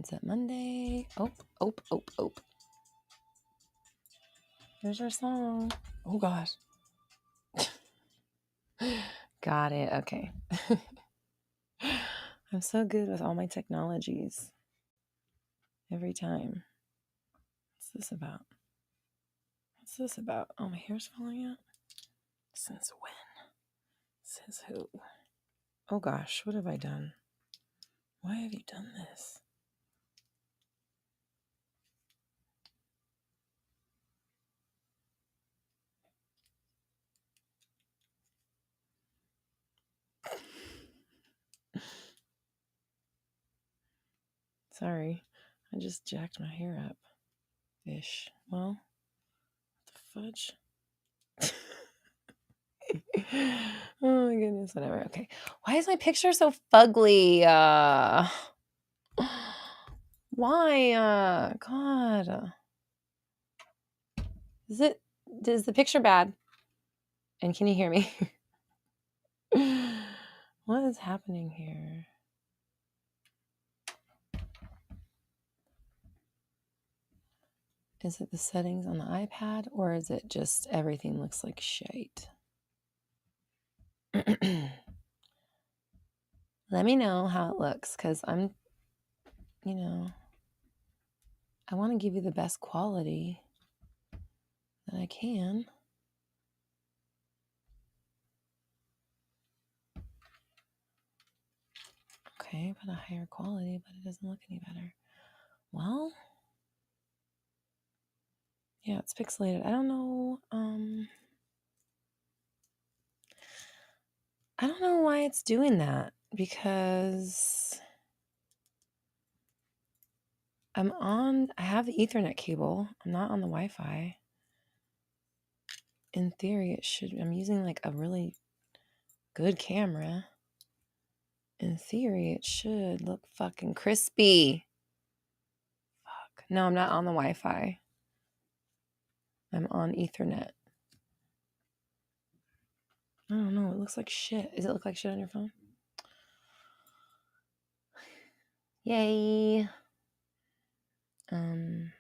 Mindset Monday. Oh. There's our song. Oh gosh. Got it. Okay. I'm so good with all my technologies. Every time. What's this about? Oh, my hair's falling out? Since when? Says who? Oh gosh, what have I done? Why have you done this? Sorry, I just jacked my hair up. Ish. Well, what the fudge? Oh my goodness, whatever. Okay. Why is my picture so fugly? Why? God. Is the picture bad? And can you hear me? What is happening here? Is it the settings on the iPad, or is it just everything looks like shite? Let me know how it looks, because I want to give you the best quality that I can. Okay, but a higher quality, but it doesn't look any better. Well, yeah, it's pixelated. I don't know. I don't know why it's doing that, because I have the Ethernet cable. I'm not on the Wi-Fi. In theory, I'm using like a really good camera. In theory, it should look fucking crispy. Fuck. No, I'm not on the Wi-Fi. I'm on Ethernet. I don't know. It looks like shit. Does it look like shit on your phone? Yay. I don't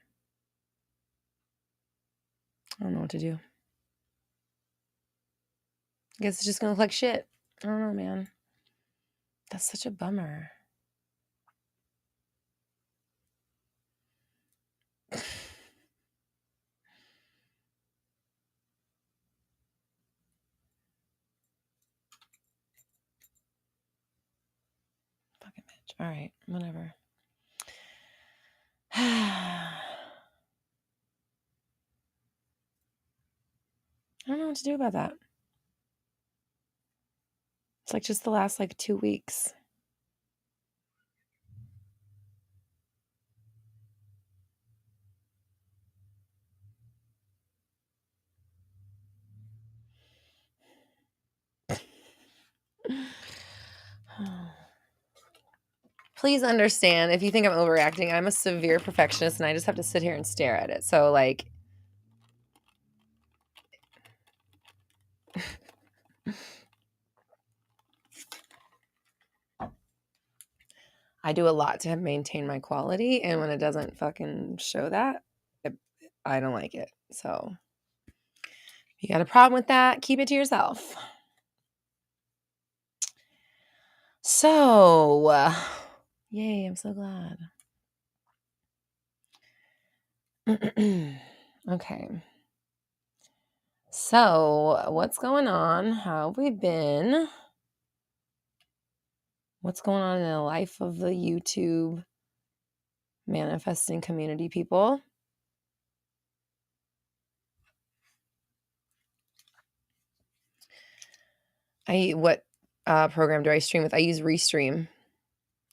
know what to do. I guess it's just gonna look like shit. I don't know, man. That's such a bummer. Fucking bitch. All right, whatever. I don't know what to do about that. It's like just the last 2 weeks. Please understand, if you think I'm overreacting, I'm a severe perfectionist and I just have to sit here and stare at it. So I do a lot to maintain my quality, and when it doesn't fucking show that, I don't like it. So if you got a problem with that, keep it to yourself. So, yay, I'm so glad. Okay. So, what's going on? How have we been? What's going on in the life of the YouTube manifesting community people? What program do I stream with? I use Restream.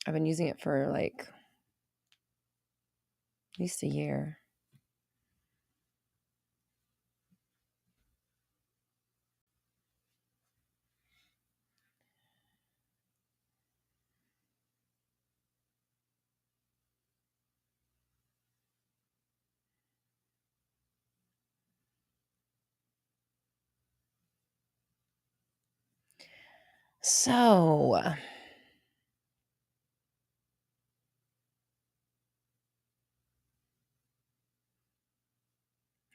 I've been using it for at least a year. So,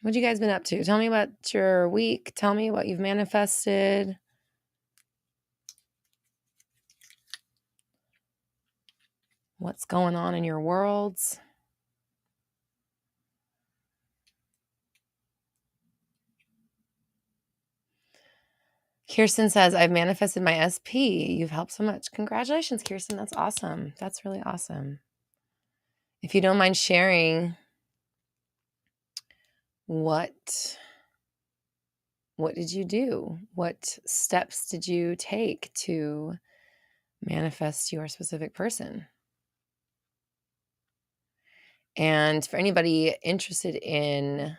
What you guys been up to? Tell me about your week. Tell me what you've manifested. What's going on in your worlds? Kirsten says, I've manifested my SP. You've helped so much. Congratulations, Kirsten. That's awesome. That's really awesome. If you don't mind sharing, what did you do? What steps did you take to manifest your specific person? And for anybody interested in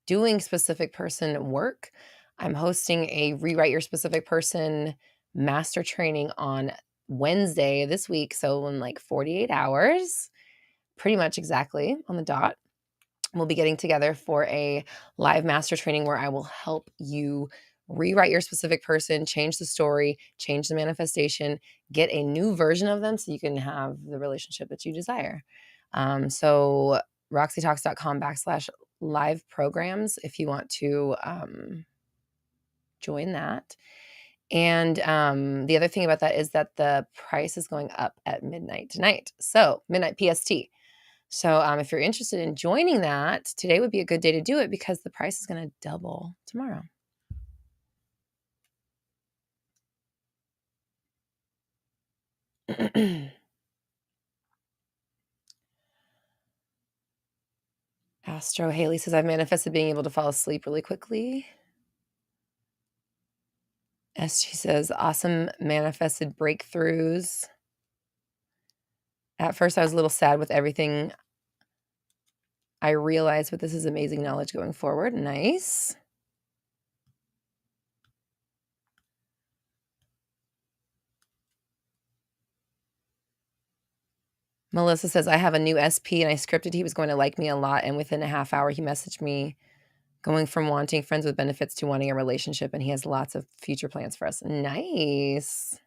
doing specific person work, I'm hosting a Rewrite Your Specific Person master training on Wednesday this week. So in like 48 hours, pretty much exactly on the dot, we'll be getting together for a live master training where I will help you rewrite your specific person, change the story, change the manifestation, get a new version of them so you can have the relationship that you desire. So roxytalks.com/live programs if you want to join that. And the other thing about that is that the price is going up at midnight tonight. So midnight PST. So if you're interested in joining that, today would be a good day to do it because the price is going to double tomorrow. Astro Haley says, I've manifested being able to fall asleep really quickly. SG says, awesome manifested breakthroughs. At first, I was a little sad with everything I realized, but this is amazing knowledge going forward. Nice. Melissa says, I have a new SP and I scripted he was going to like me a lot. And within a half hour, he messaged me going from wanting friends with benefits to wanting a relationship. And he has lots of future plans for us. Nice.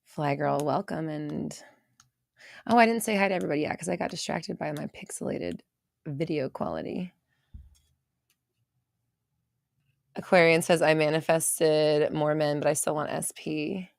Fly Girl, welcome. And oh, I didn't say hi to everybody yet because I got distracted by my pixelated video quality. Aquarian says, I manifested more men, but I still want SP.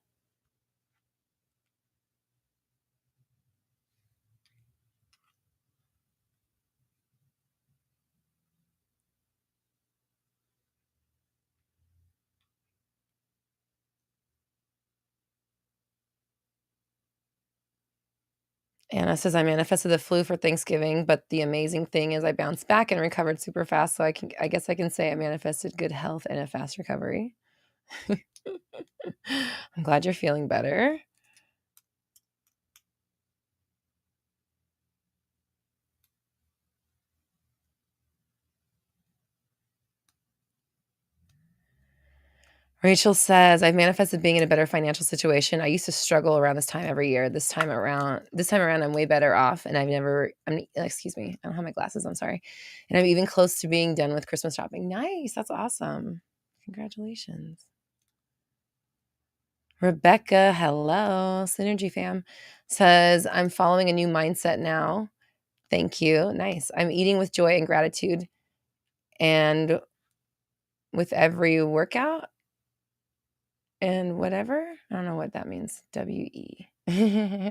Anna says, I manifested the flu for Thanksgiving, but the amazing thing is I bounced back and recovered super fast. So I guess I can say I manifested good health and a fast recovery. I'm glad you're feeling better. Rachel says, I've manifested being in a better financial situation. I used to struggle around this time every year. This time around, I'm way better off. And excuse me, I don't have my glasses. I'm sorry. And I'm even close to being done with Christmas shopping. Nice. That's awesome. Congratulations. Rebecca, hello. Synergy fam says, I'm following a new mindset now. Thank you. Nice. I'm eating with joy and gratitude. And with every workout, and whatever, I don't know what that means. WE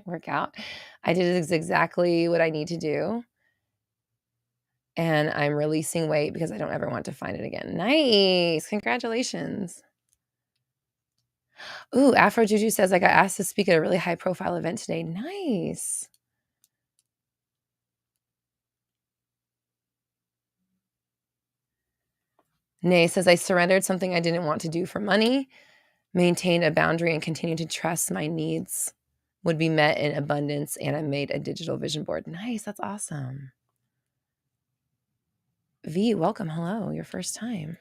workout. I did exactly what I need to do. And I'm releasing weight because I don't ever want to find it again. Nice. Congratulations. Ooh, Afro Juju says I got asked to speak at a really high profile event today. Nice. Nay says I surrendered something I didn't want to do for money, maintained a boundary, and continued to trust my needs would be met in abundance, and I made a digital vision board. Nice. That's awesome. V, welcome. Hello. Your first time.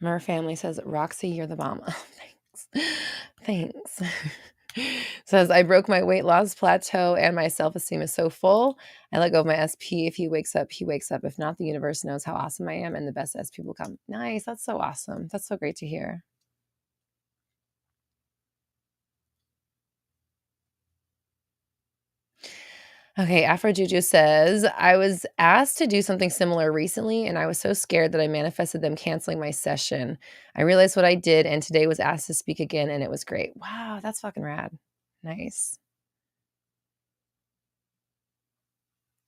Mer family says, Roxy, you're the mama. Thanks. Thanks. Says, I broke my weight loss plateau and my self-esteem is so full. I let go of my SP. If he wakes up, he wakes up. If not, the universe knows how awesome I am and the best SP will come. Nice. That's so awesome. That's so great to hear. Okay, Afro Juju says, I was asked to do something similar recently, and I was so scared that I manifested them canceling my session. I realized what I did, and today was asked to speak again, and it was great. Wow, that's fucking rad. Nice.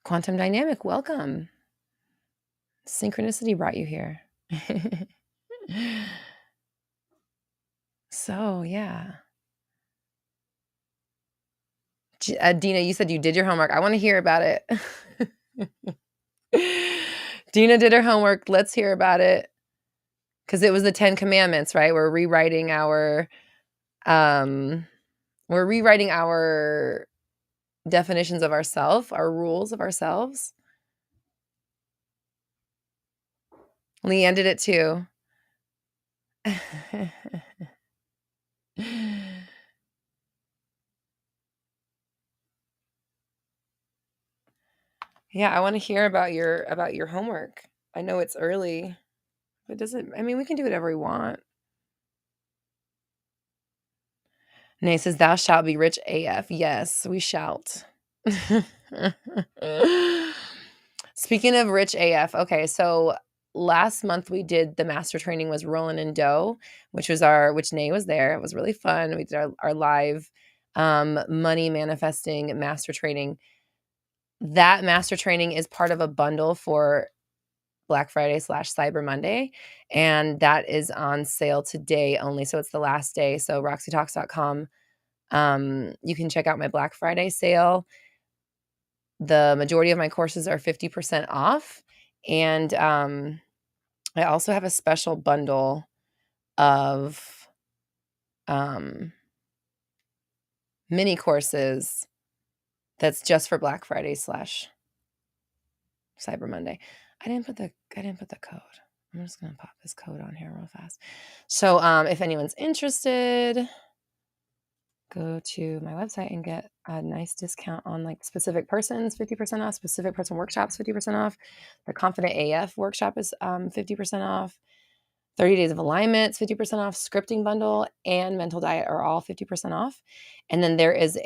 Quantum Dynamic, welcome. Synchronicity brought you here. So, yeah. Dina, you said you did your homework. I want to hear about it. Dina did her homework. Let's hear about it. Because it was the 10 Commandments, right? We're rewriting our definitions of ourself, our rules of ourselves. Leanne did it too. Yeah, I want to hear about your homework. I know it's early, but we can do whatever we want. Nay says, thou shalt be rich AF. Yes, we shalt. Speaking of rich AF, okay, so last month we did the master training was Rolling in Dough, which Nay was there. It was really fun. We did our live money manifesting master training. That master training is part of a bundle for Black Friday / Cyber Monday, and that is on sale today only. So it's the last day. So roxytalks.com. You can check out my Black Friday sale. The majority of my courses are 50% off. And I also have a special bundle of mini courses that's just for Black Friday / Cyber Monday. I didn't put the code. I'm just gonna pop this code on here real fast. So if anyone's interested, go to my website and get a nice discount on like specific persons, 50% off, specific person workshops, 50% off. The Confident AF workshop is 50% off. 30 Days of Alignment, 50% off. Scripting bundle and mental diet are all 50% off. And then there is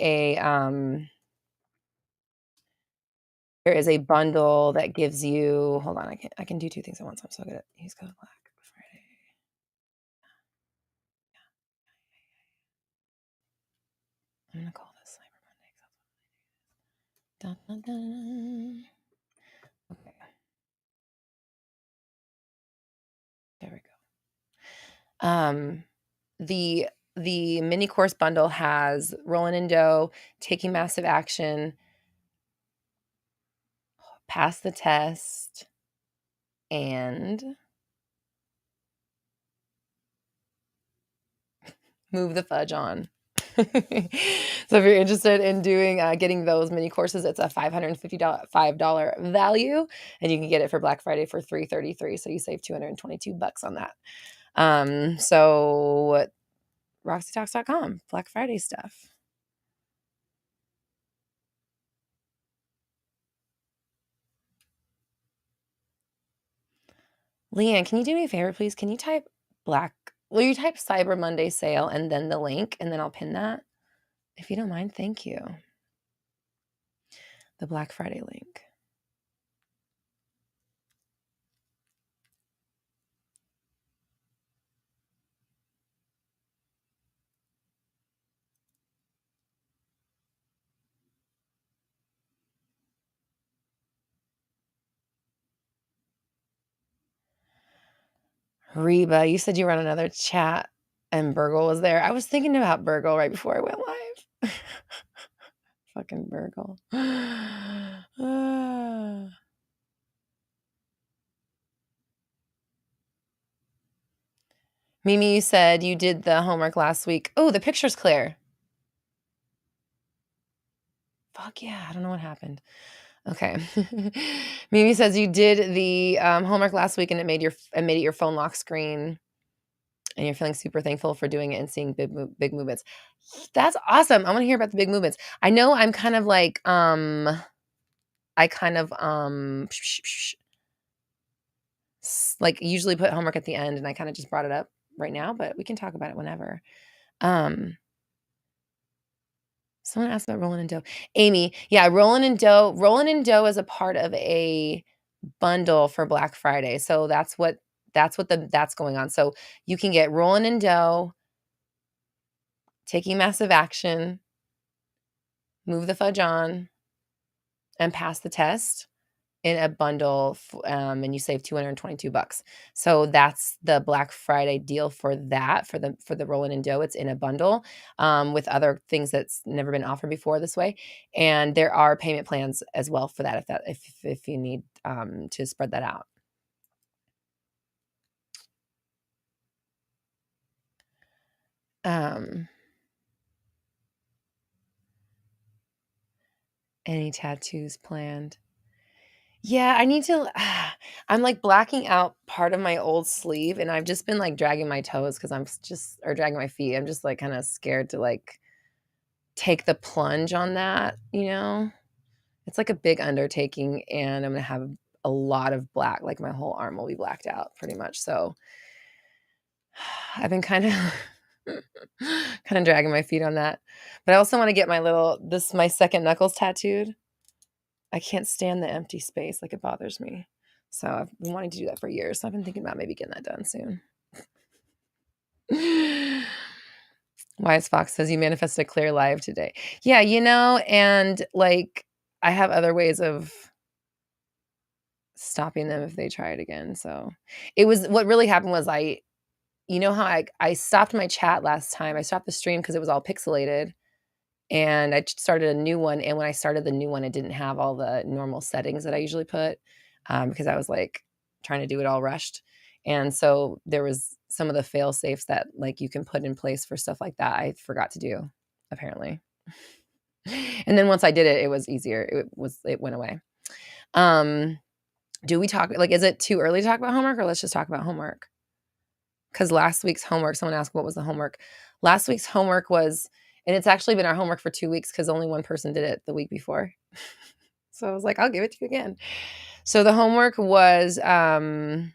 a bundle that gives you, hold on, I can do two things at once. I'm so good at use code Black Friday. I'm gonna call this Cyber Monday. Dun, dun, dun. Okay. There we go. The mini course bundle has Rolling in Dough, Taking Massive Action, Pass the Test, and Move the Fudge On. So if you're interested in doing getting those mini courses, it's a $555 value, and you can get it for Black Friday for $333. So you save $222 on that. So roxytalks.com, Black Friday stuff. Leanne, can you do me a favor, please? Can you type will you type Cyber Monday sale and then the link, and then I'll pin that? If you don't mind, thank you. The Black Friday link. Reba, you said you were on another chat and Burgle was there. I was thinking about Burgle right before I went live. Fucking Burgle. Mimi, you said you did the homework last week. Oh, the picture's clear. Fuck yeah, I don't know what happened. Okay. Mimi says you did the homework last week and it made it your phone lock screen. and you're feeling super thankful for doing it and seeing big movements. That's awesome. I want to hear about the big movements. I know I'm kind of like, like usually put homework at the end, and I kind of just brought it up right now, but we can talk about it whenever. Someone asked about rolling in dough. Amy, yeah, rolling in dough. Rolling in dough is a part of a bundle for Black Friday. So that's that's going on. So you can get rolling in dough, taking massive action, move the fudge on, and pass the test in a bundle, and you save $222. So that's the Black Friday deal for that, for the roll-in and dough. It's in a bundle with other things that's never been offered before this way. And there are payment plans as well for that if you need to spread that out. Any tattoos planned? Yeah, I need to I'm, like, blacking out part of my old sleeve, and I've just been, like, dragging my toes because or dragging my feet. I'm just, like, kinda scared to, like, take the plunge on that, you know? It's, like, a big undertaking, and I'm gonna have a lot of black, like, my whole arm will be blacked out pretty much, so I've been kinda kinda dragging my feet on that. But I also wanna get my second knuckles tattooed. I can't stand the empty space, like, it bothers me. So I've been wanting to do that for years, so I've been thinking about maybe getting that done soon. Wise Fox says, "You manifested a clear live today." Yeah, and, like, I have other ways of stopping them if they try it again, so what really happened was how I stopped my chat last time, I stopped the stream because it was all pixelated, and I started a new one, and when I started the new one, it didn't have all the normal settings that I usually put, because I was, like, trying to do it all rushed, and so there was some of the fail safes that, like, you can put in place for stuff like that I forgot to do, apparently. And then once I did it, it was easier. It went away. Do we talk like, is it too early to talk about homework, or let's just talk about homework? Because last week's homework, someone asked what was the homework. Last week's homework was, and it's actually been our homework for 2 weeks because only one person did it the week before. So I was like, I'll give it to you again. So the homework was, the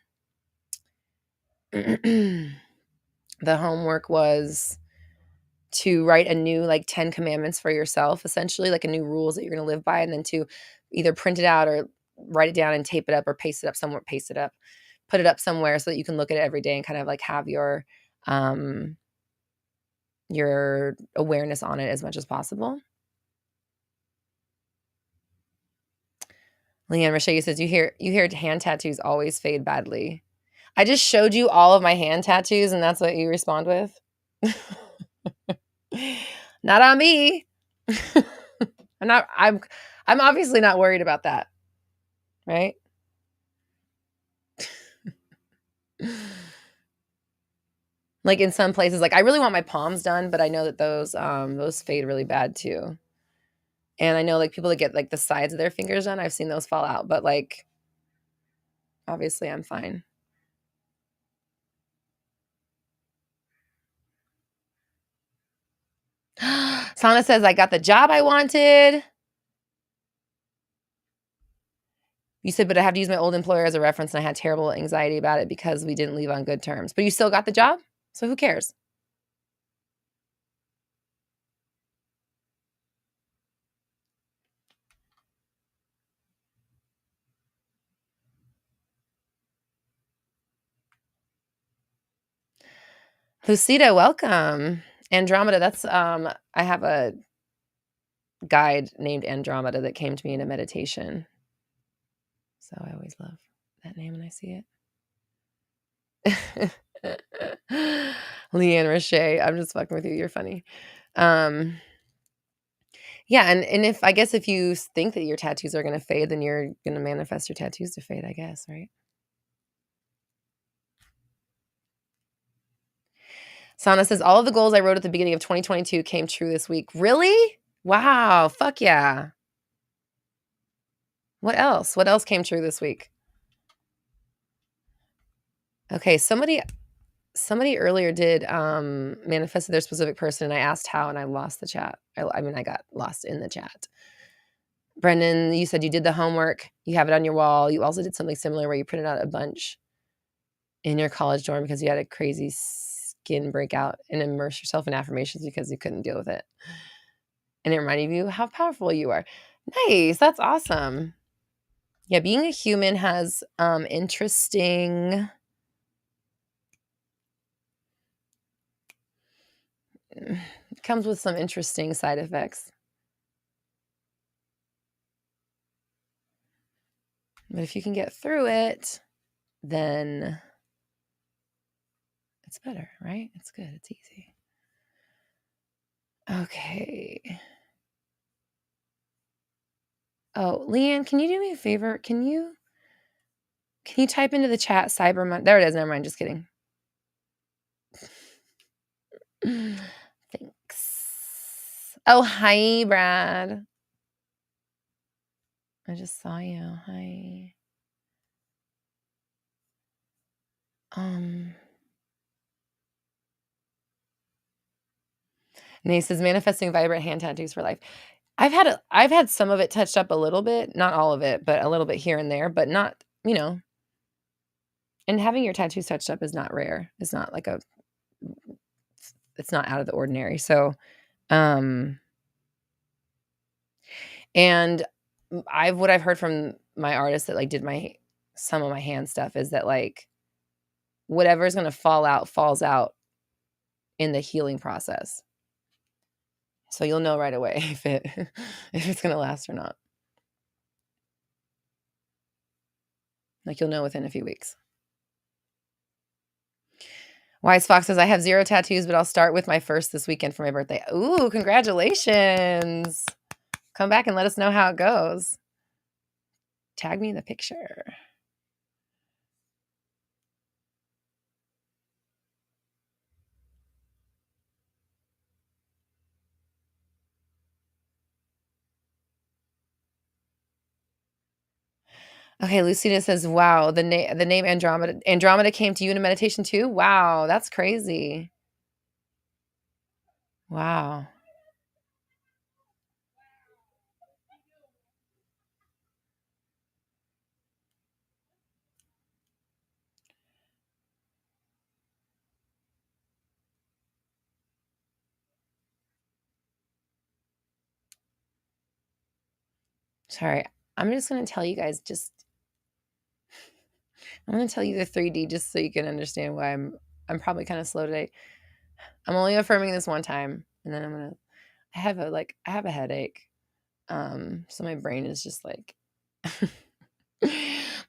homework was to write a new, like, 10 commandments for yourself, essentially, like a new rules that you're gonna live by, and then to either print it out or write it down and tape it up or put it up somewhere so that you can look at it every day and kind of, like, have your awareness on it as much as possible. Leanne Roche says, you hear hand tattoos always fade badly. I just showed you all of my hand tattoos, and that's what you respond with? Not on me. I'm obviously not worried about that, right? Like, in some places, like, I really want my palms done, but I know that those fade really bad too. And I know, like, people that get, like, the sides of their fingers done, I've seen those fall out, but, like, obviously I'm fine. Sana says, "I got the job I wanted." You said, "But I have to use my old employer as a reference, and I had terrible anxiety about it because we didn't leave on good terms." But you still got the job? So who cares? Lucida, welcome. Andromeda, that's, I have a guide named Andromeda that came to me in a meditation. So I always love that name when I see it. Leanne Roche, I'm just fucking with you. You're funny. Yeah, and if you think that your tattoos are gonna fade, then you're gonna manifest your tattoos to fade, I guess, right? Sana says, "All of the goals I wrote at the beginning of 2022 came true this week." Really? Wow, fuck yeah. What else? What else came true this week? Okay, somebody somebody earlier did manifested their specific person, and I asked how, and I lost the chat. I mean, I got lost in the chat. Brendan, you said you did the homework. You have it on your wall. You also did something similar where you printed out a bunch in your college dorm because you had a crazy skin breakout and immerse yourself in affirmations because you couldn't deal with it. And it reminded you how powerful you are. Nice. That's awesome. Yeah, being a human has interesting comes with some interesting side effects. But if you can get through it, then it's better, right? It's good. It's easy. Okay. Oh, Leanne, can you do me a favor? Can you type into the chat Cyber Monday? There it is. Never mind. Just kidding. Thanks. Oh, hi, Brad. I just saw you. Hi. Nate says manifesting vibrant hand tattoos for life. I've had some of it touched up a little bit, not all of it, but a little bit here and there, but not, and having your tattoos touched up is not rare. It's not like it's not out of the ordinary. So, and what I've heard from my artists that like did some of my hand stuff is that like whatever's going to fall out falls out in the healing process. So you'll know right away if it's going to last or not. Like you'll know within a few weeks. Wise Fox says, I have 0 tattoos, but I'll start with my first this weekend for my birthday. Ooh, congratulations. Come back and let us know how it goes. Tag me in the picture. Okay, Lucina says, wow, the name Andromeda came to you in a meditation too? Wow, that's crazy. Wow. Sorry, I'm just going to tell you guys I'm going to tell you the 3D just so you can understand why I'm probably kind of slow today. I'm only affirming this one time, and then I have a headache. So my brain is just like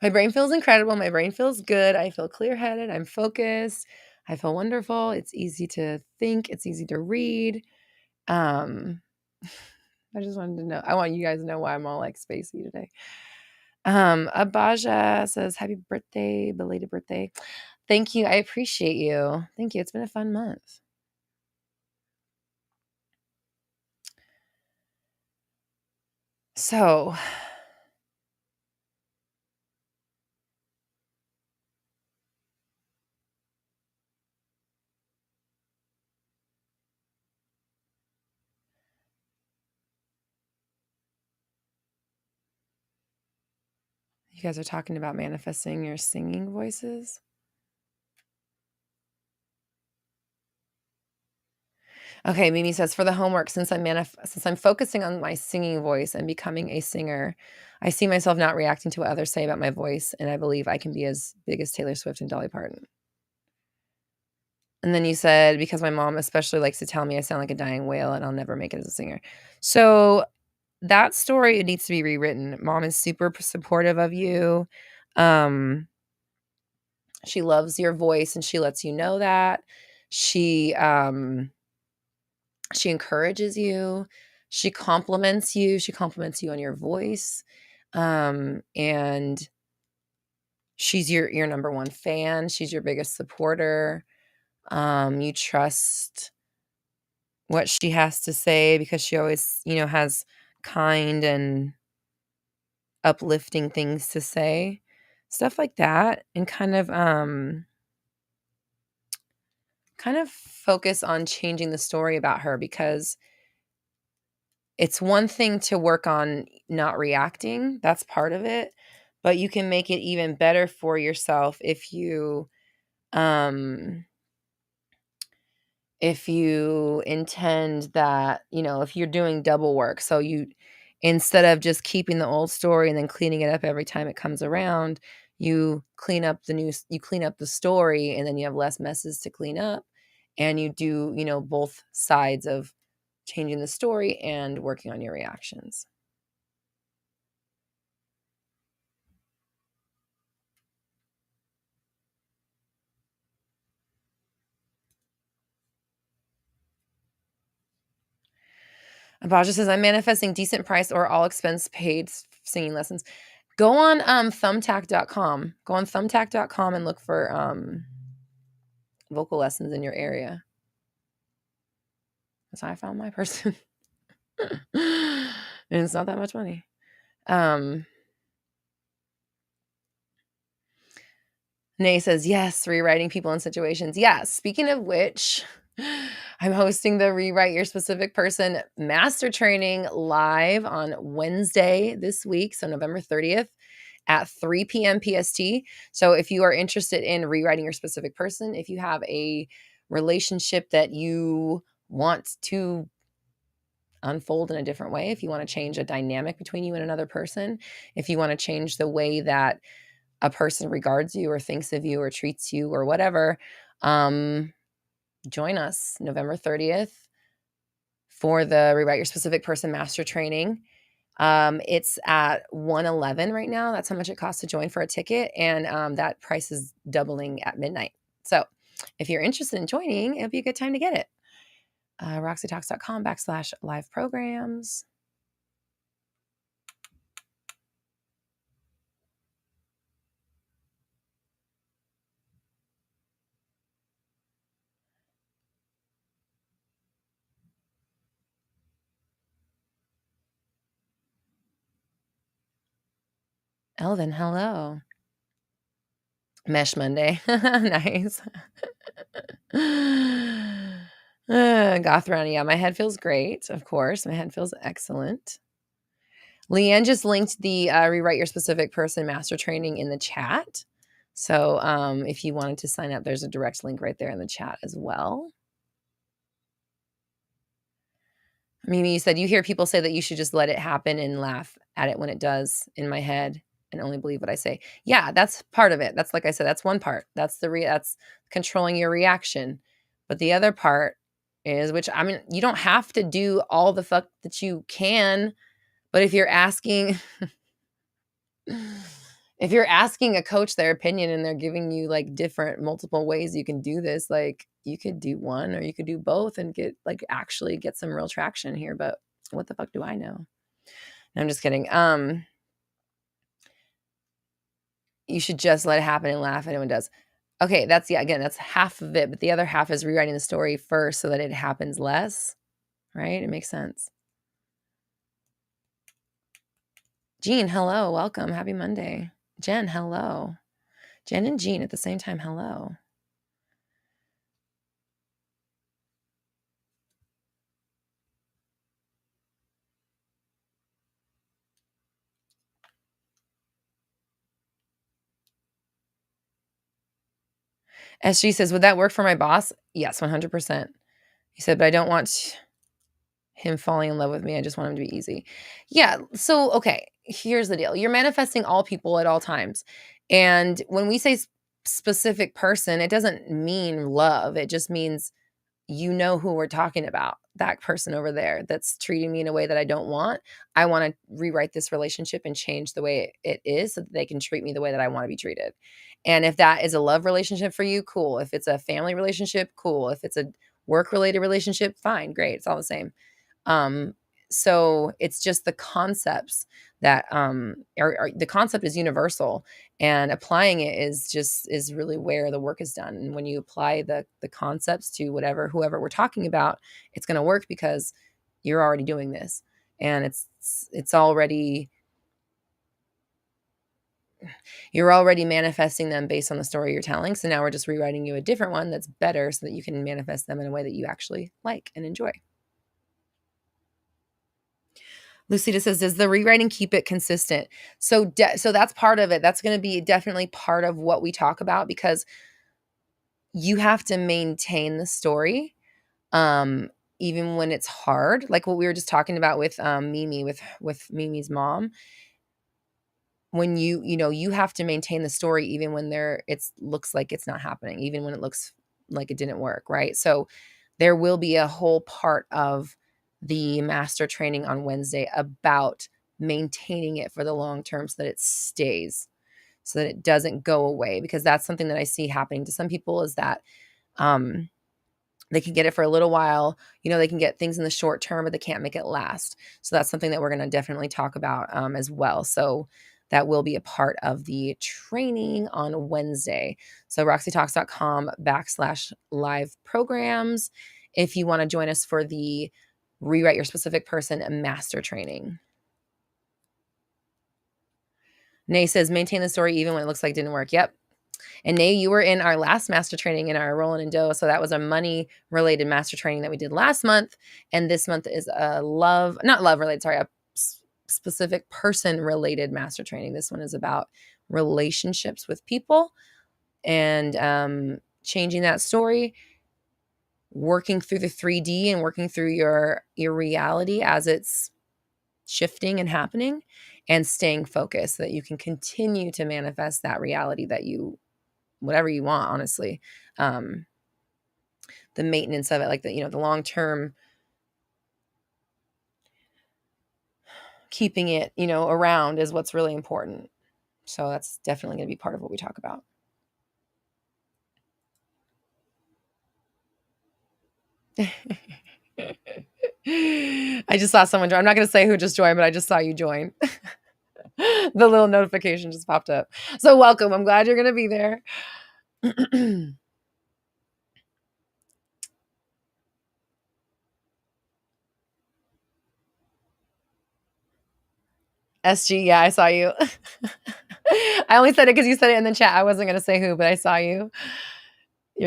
my brain feels incredible. My brain feels good. I feel clear-headed. I'm focused. I feel wonderful. It's easy to think. It's easy to read. I just wanted to know. I want you guys to know why I'm all like spacey today. Abaja says, happy birthday, belated birthday. Thank you. I appreciate you. Thank you. It's been a fun month. So, you guys are talking about manifesting your singing voices. Okay, Mimi says, for the homework, since I'm focusing on my singing voice and becoming a singer, I see myself not reacting to what others say about my voice, and I believe I can be as big as Taylor Swift and Dolly Parton. And then you said, because my mom especially likes to tell me I sound like a dying whale and I'll never make it as a singer. So that story needs to be rewritten. Mom is super supportive of you. She loves your voice and she lets you know that. She encourages you. She compliments you. She compliments you on your voice. And she's your number one fan. She's your biggest supporter. You trust what she has to say because she always, has kind and uplifting things to say. Stuff like that. And kind of kind of focus on changing the story about her, because it's one thing to work on not reacting. That's part of it. But you can make it even better for yourself um, if you intend that, if you're doing double work. So instead of just keeping the old story and then cleaning it up every time it comes around, you clean up the story, and then you have less messes to clean up. And you do, both sides of changing the story and working on your reactions. Abaja says, I'm manifesting decent price or all expense paid singing lessons. Go on thumbtack.com. Go on thumbtack.com and look for vocal lessons in your area. That's how I found my person. And it's not that much money. Nay says, yes, rewriting people and situations. Yes. Speaking of which, I'm hosting the Rewrite Your Specific Person Master Training live on Wednesday this week, so November 30th at 3 p.m. PST. So if you are interested in rewriting your specific person, if you have a relationship that you want to unfold in a different way, if you want to change a dynamic between you and another person, if you want to change the way that a person regards you or thinks of you or treats you or whatever, join us November 30th for the Rewrite Your Specific Person Master Training. It's at $111 right now. That's how much it costs to join for a ticket. And that price is doubling at midnight. So if you're interested in joining, it'll be a good time to get it. RoxyTalks.com/live programs. Elvin, hello. Mesh Monday. Nice. Gothron, yeah, my head feels great. Of course, my head feels excellent. Leanne just linked the Rewrite Your Specific Person Master Training in the chat. So if you wanted to sign up, there's a direct link right there in the chat as well. Mimi said, you hear people say that you should just let it happen and laugh at it when it does in my head and only believe what I say. Yeah, that's part of it. That's, like I said, that's one part. That's that's controlling your reaction. But the other part is, which, I mean, you don't have to do all the fuck that you can, but if you're asking a coach their opinion and they're giving you like different multiple ways you can do this, like you could do one or you could do both and actually get some real traction here. But what the fuck do I know? No, I'm just kidding. You should just let it happen and laugh at it when it does. Okay, that's half of it, but the other half is rewriting the story first so that it happens less, right? It makes sense. Jean, hello, welcome, happy Monday. Jen, hello. Jen and Jean at the same time, hello. SG says, would that work for my boss? Yes, 100%. He said, but I don't want him falling in love with me. I just want him to be easy. Yeah. So, okay, here's the deal. You're manifesting all people at all times. And when we say specific person, it doesn't mean love. It just means you know who we're talking about. That person over there that's treating me in a way that I don't want. I want to rewrite this relationship and change the way it is so that they can treat me the way that I want to be treated. And if that is a love relationship for you, cool. If it's a family relationship, cool. If it's a work-related relationship, fine, great. It's all the same. So it's just the concepts that the concept is universal, and applying it is really where the work is done. And when you apply the concepts to whoever we're talking about, it's going to work because you're already doing this, and it's already you're already manifesting them based on the story you're telling. So now we're just rewriting you a different one that's better so that you can manifest them in a way that you actually like and enjoy. Lucita says, does the rewriting keep it consistent? So that's part of it. That's going to be definitely part of what we talk about, because you have to maintain the story, even when it's hard. Like what we were just talking about with Mimi, with Mimi's mom. When you have to maintain the story even when it looks like it's not happening, even when it looks like it didn't work, right? So there will be a whole part of the master training on Wednesday about maintaining it for the long term so that it stays, so that it doesn't go away, because that's something that I see happening to some people, is that they can get it for a little while. They can get things in the short term, but they can't make it last. So that's something that we're going to definitely talk about as well. So that will be a part of the training on Wednesday. So roxytalks.com/live programs if you want to join us for the Rewrite Your Specific Person master training. Nay says, maintain the story even when it looks like it didn't work. Yep. And Nay, you were in our last master training in our Rollin' and Dough. So that was a money related master training that we did last month. And this month is a specific person related master training. This one is about relationships with people and changing that story, working through the 3D and working through your reality as it's shifting and happening, and staying focused so that you can continue to manifest that reality that whatever you want, honestly. The maintenance of it, like the long-term, keeping it, around is what's really important. So that's definitely going to be part of what we talk about. I just saw someone join. I'm not going to say who just joined, but I just saw you join. The little notification just popped up. So welcome. I'm glad you're going to be there. SG, yeah, I saw you. I only said it because you said it in the chat. I wasn't going to say who, but I saw your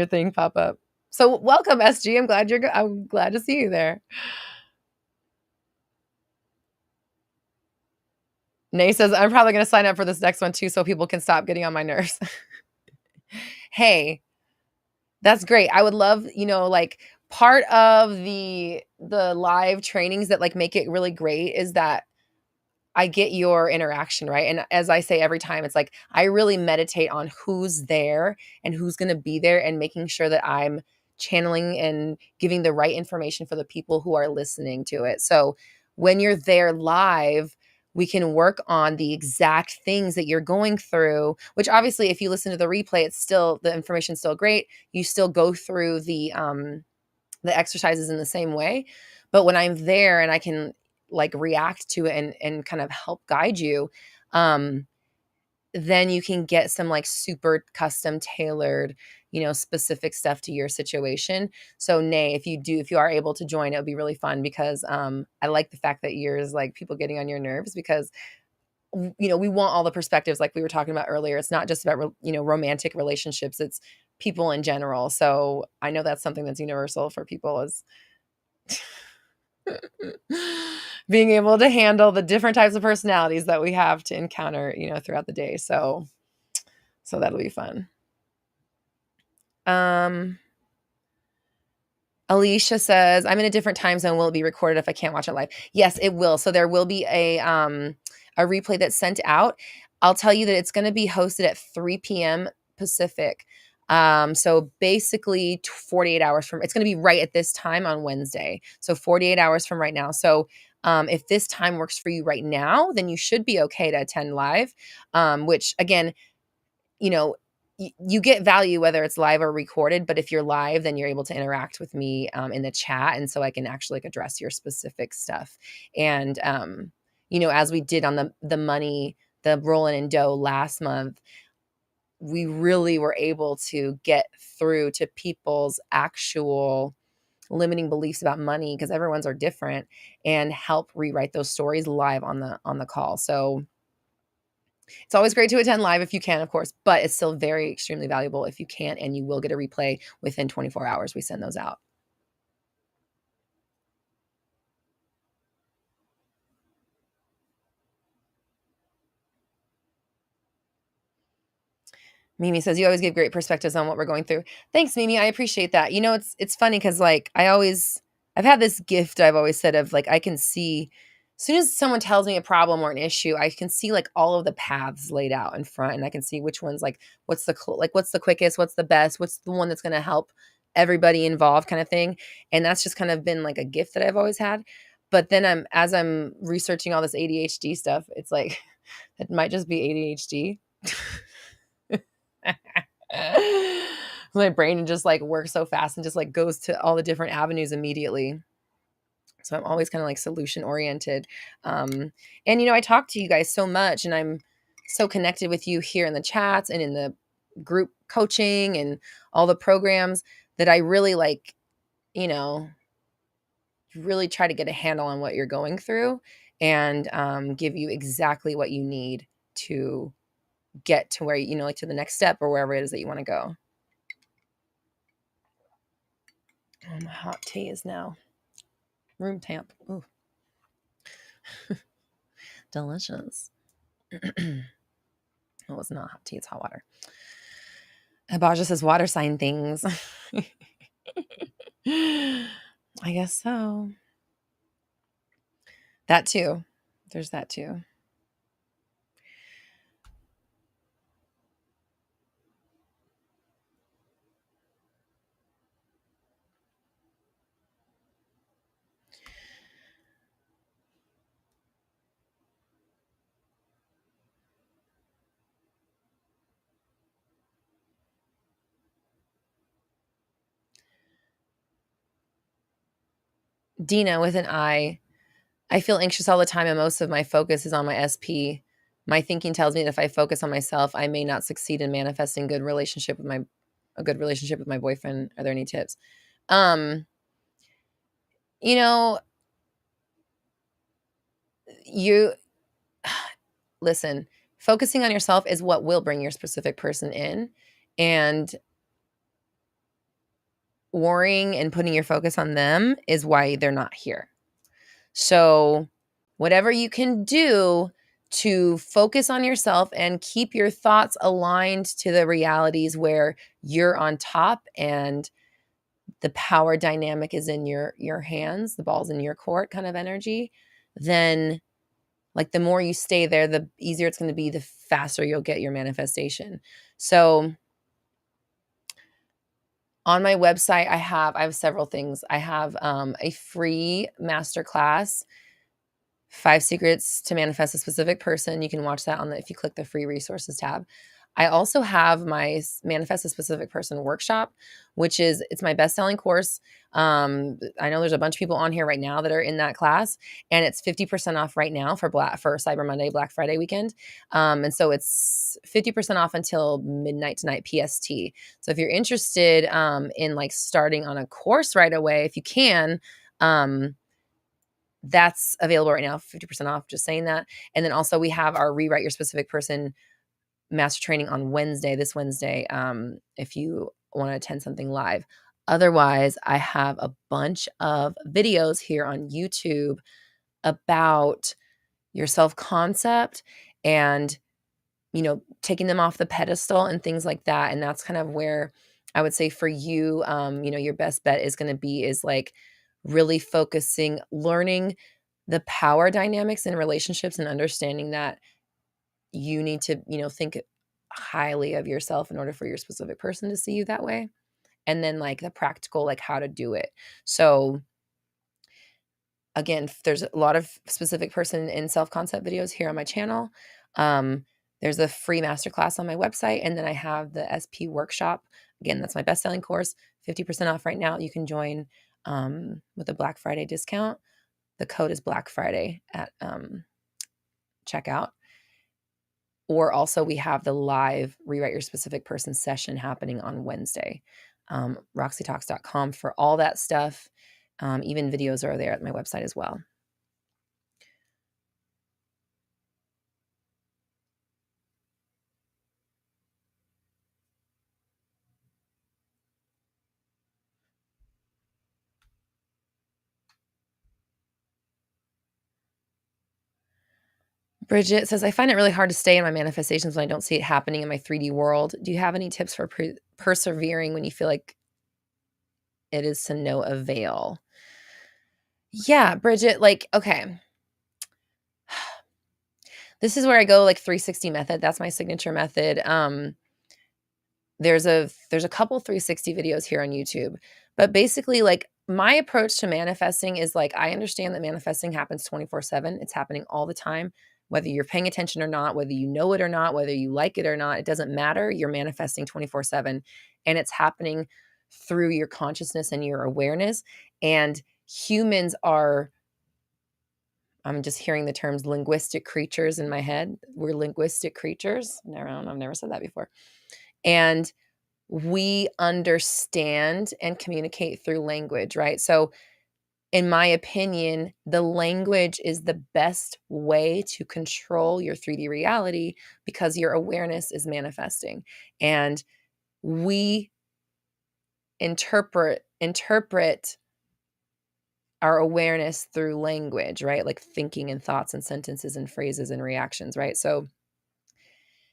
thing pop up. So welcome, SG. I'm glad to see you there. Nay says, I'm probably going to sign up for this next one too, so people can stop getting on my nerves. Hey, that's great. I would love, like part of the live trainings that like make it really great is that I get your interaction, right? And as I say every time, it's like I really meditate on who's there and who's going to be there, and making sure that I'm channeling and giving the right information for the people who are listening to it. So when you're there live, we can work on the exact things that you're going through, which obviously if you listen to the replay, the information's still great. You still go through the exercises in the same way. But when I'm there and I can like react to it and kind of help guide you, then you can get some like super custom tailored, specific stuff to your situation. So Nay, if you are able to join, it would be really fun, because I like the fact that yours like people getting on your nerves, because we want all the perspectives like we were talking about earlier. It's not just about romantic relationships, it's people in general. So I know that's something that's universal for people, is being able to handle the different types of personalities that we have to encounter, throughout the day. So that'll be fun. Alicia says, I'm in a different time zone. Will it be recorded if I can't watch it live? Yes, it will. So there will be a replay that's sent out. I'll tell you that it's going to be hosted at 3 p.m. Pacific. So basically 48 hours from, it's going to be right at this time on Wednesday. So 48 hours from right now. So if this time works for you right now, then you should be okay to attend live, which again, you get value whether it's live or recorded, but if you're live, then you're able to interact with me in the chat. And so I can actually like address your specific stuff. And, as we did on the Rollin' and Dough last month, we really were able to get through to people's actual limiting beliefs about money, because everyone's are different, and help rewrite those stories live on the call. So It's always great to attend live if you can, of course, but it's still very extremely valuable if you can't, and you will get a replay within 24 hours. We send those out. Mimi says, you always give great perspectives on what we're going through. Thanks, Mimi. I appreciate that. You know, it's funny because like I've had this gift I've always said of like I can see as soon as someone tells me a problem or an issue, I can see like all of the paths laid out in front, and I can see which one's like what's the quickest, what's the best, what's the one that's going to help everybody involved kind of thing. And that's just kind of been like a gift that I've always had. But then as I'm researching all this ADHD stuff, it's like it might just be ADHD. My brain just like works so fast and just like goes to all the different avenues immediately. So I'm always kind of like solution oriented. And you know, I talk to you guys so much, and I'm so connected with you here in the chats and in the group coaching and all the programs that I really like, you know, really try to get a handle on what you're going through, and give you exactly what you need to get to where, you know, like to the next step or wherever it is that you want to go. Oh, my hot tea is now room temp. Ooh. Delicious. It was not hot tea, it's hot water. Abaja says water sign things. I guess so. That too. There's that too. Dina with an I feel anxious all the time, and most of my focus is on my SP. My thinking tells me that if I focus on myself, I may not succeed in manifesting a good relationship with my boyfriend. Are there any tips? You know, you listen, focusing on yourself is what will bring your specific person in, and worrying and putting your focus on them is why they're not here. So, whatever you can do to focus on yourself and keep your thoughts aligned to the realities where you're on top and the power dynamic is in your hands, the ball's in your court kind of energy, then like the more you stay there, the easier it's going to be, the faster you'll get your manifestation. So on my website, I have several things. I have a free masterclass, 5 Secrets to Manifest a Specific Person. You can watch that if you click the free resources tab. I also have my Manifest a Specific Person workshop, it's my best-selling course. I know there's a bunch of people on here right now that are in that class, and it's 50% off right now for Cyber Monday, Black Friday weekend. And so it's 50% off until midnight tonight PST. So if you're interested in like starting on a course right away, if you can, that's available right now, 50% off, just saying that. And then also we have our Rewrite Your Specific Person master training on this Wednesday, if you want to attend something live. Otherwise, I have a bunch of videos here on YouTube about your self-concept and, you know, taking them off the pedestal and things like that. And that's kind of where I would say for you, you know, your best bet is going to be is like really focusing, learning the power dynamics in relationships and understanding that you need to, you know, think highly of yourself in order for your specific person to see you that way. And then like the practical, like how to do it. So again, there's a lot of specific person and self-concept videos here on my channel. There's a free masterclass on my website. And then I have the SP workshop. Again, that's my best-selling course, 50% off right now. You can join with a Black Friday discount. The code is Black Friday at checkout. Or also we have the live Rewrite Your Specific Person session happening on Wednesday. RoxyTalks.com for all that stuff. Even videos are there at my website as well. Bridget says, I find it really hard to stay in my manifestations when I don't see it happening in my 3D world. Do you have any tips for persevering when you feel like it is to no avail? Yeah, Bridget, like, okay. This is where I go like 360 method. That's my signature method. There's a couple 360 videos here on YouTube. But basically, like, my approach to manifesting is like, I understand that manifesting happens 24/7. It's happening all the time, whether you're paying attention or not, whether you know it or not, whether you like it or not, it doesn't matter. You're manifesting 24/7, and it's happening through your consciousness and your awareness. And humans are, I'm just hearing the terms linguistic creatures in my head. We're linguistic creatures. I've never said that before. And we understand and communicate through language, right? So, in my opinion, the language is the best way to control your 3D reality because your awareness is manifesting. And we interpret our awareness through language, right? Like thinking and thoughts and sentences and phrases and reactions, right? So,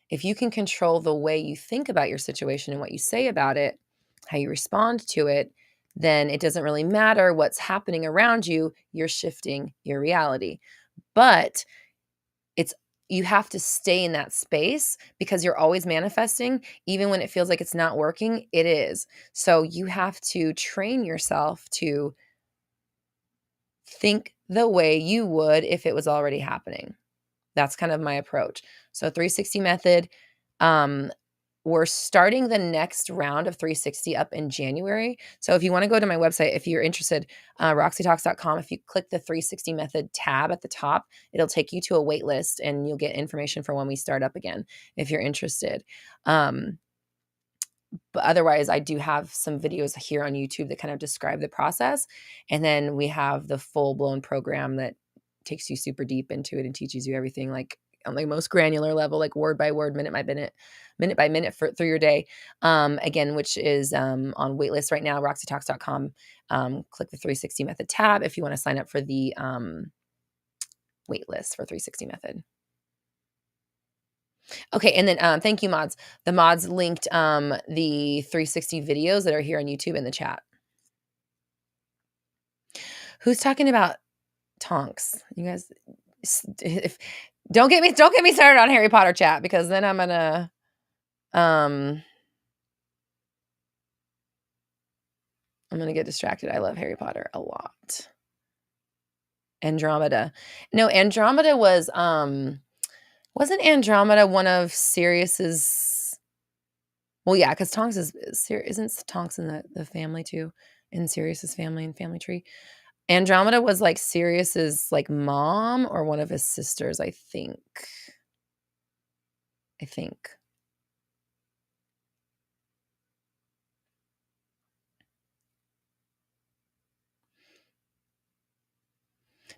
if you can control the way you think about your situation and what you say about it, how you respond to it, then it doesn't really matter what's happening around you. You're shifting your reality. But it's you have to stay in that space because you're always manifesting. Even when it feels like it's not working, it is. So you have to train yourself to think the way you would if it was already happening. That's kind of my approach. So 360 method. We're starting the next round of 360 up in January. So if you want to go to my website, if you're interested, roxytalks.com, if you click the 360 method tab at the top, it'll take you to a wait list and you'll get information for when we start up again if you're interested. But otherwise, I do have some videos here on YouTube that kind of describe the process. And then we have the full blown program that takes you super deep into it and teaches you everything like on the most granular level, like word by word, minute by minute through your day. Again, which is on waitlist right now, roxytalks.com. Click the 360 method tab if you want to sign up for the waitlist for 360 method. Okay, and then thank you, mods. The mods linked the 360 videos that are here on YouTube in the chat. Who's talking about Tonks? You guys, if don't get me started on Harry Potter chat because then I'm gonna get distracted. I love Harry Potter a lot. Andromeda. No, Andromeda was wasn't Andromeda one of Sirius's? Well, yeah, because Tonks isn't Tonks in the family too, in Sirius's family and family tree. Andromeda was like Sirius's like mom or one of his sisters, I think.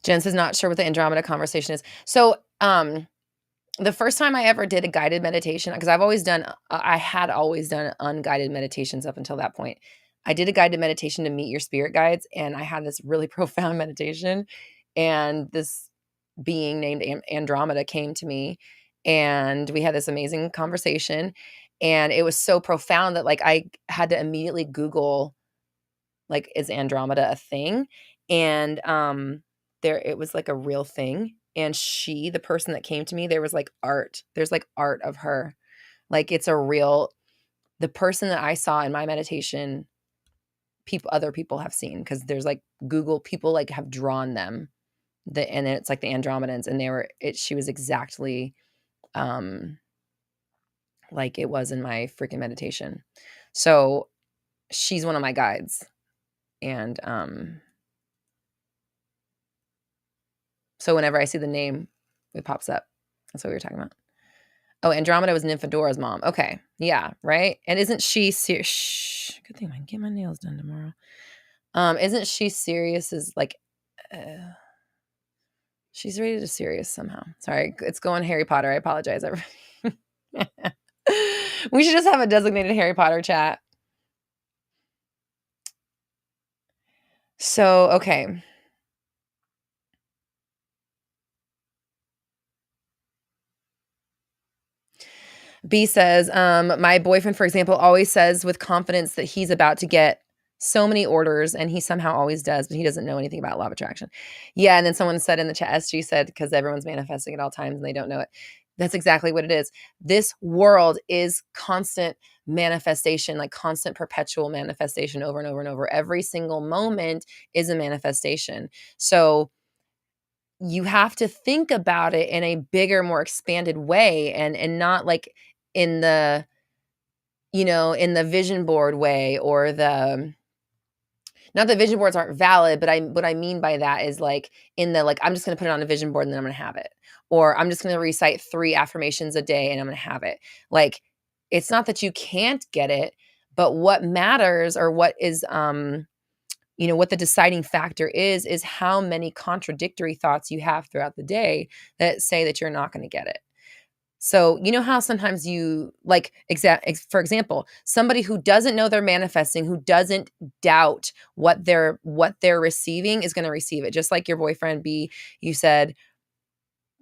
Jen says not sure what the Andromeda conversation is. So, the first time I ever did a guided meditation, because I had always done unguided meditations up until that point. I did a guided meditation to meet your spirit guides, and I had this really profound meditation, and this being named Andromeda came to me, and we had this amazing conversation, and it was so profound that like I had to immediately Google like, is Andromeda a thing? And there it was like a real thing. And the person that came to me, there was like art. There's like art of her. Like it's a real the person that I saw in my meditation, other people have seen because there's like Google people like have drawn them. And then it's like the Andromedans, and she was exactly like it was in my freaking meditation. So she's one of my guides. And so whenever I see the name, it pops up. That's what we were talking about. Oh, Andromeda was Nymphadora's mom. Okay. Yeah, right? And isn't she good thing I can get my nails done tomorrow. Isn't she Sirius is like she's rated to Sirius somehow. Sorry, it's going Harry Potter. I apologize, everybody. We should just have a designated Harry Potter chat. So, okay. B says, my boyfriend, for example, always says with confidence that he's about to get so many orders, and he somehow always does, but he doesn't know anything about law of attraction. Yeah, and then someone said in the chat, SG said, because everyone's manifesting at all times and they don't know it. That's exactly what it is. This world is constant manifestation, like constant perpetual manifestation over and over and over. Every single moment is a manifestation. So you have to think about it in a bigger, more expanded way, and not like in the, in the vision board way, or the, not that vision boards aren't valid, but what I mean by that is like in the, like, I'm just going to put it on a vision board and then I'm going to have it. Or I'm just going to recite 3 affirmations a day and I'm going to have it. Like, it's not that you can't get it, but what matters, or what is, what the deciding factor is how many contradictory thoughts you have throughout the day that say that you're not going to get it. So, you know how sometimes you like, for example, somebody who doesn't know they're manifesting, who doesn't doubt what they're receiving, is going to receive it. Just like your boyfriend B, you said,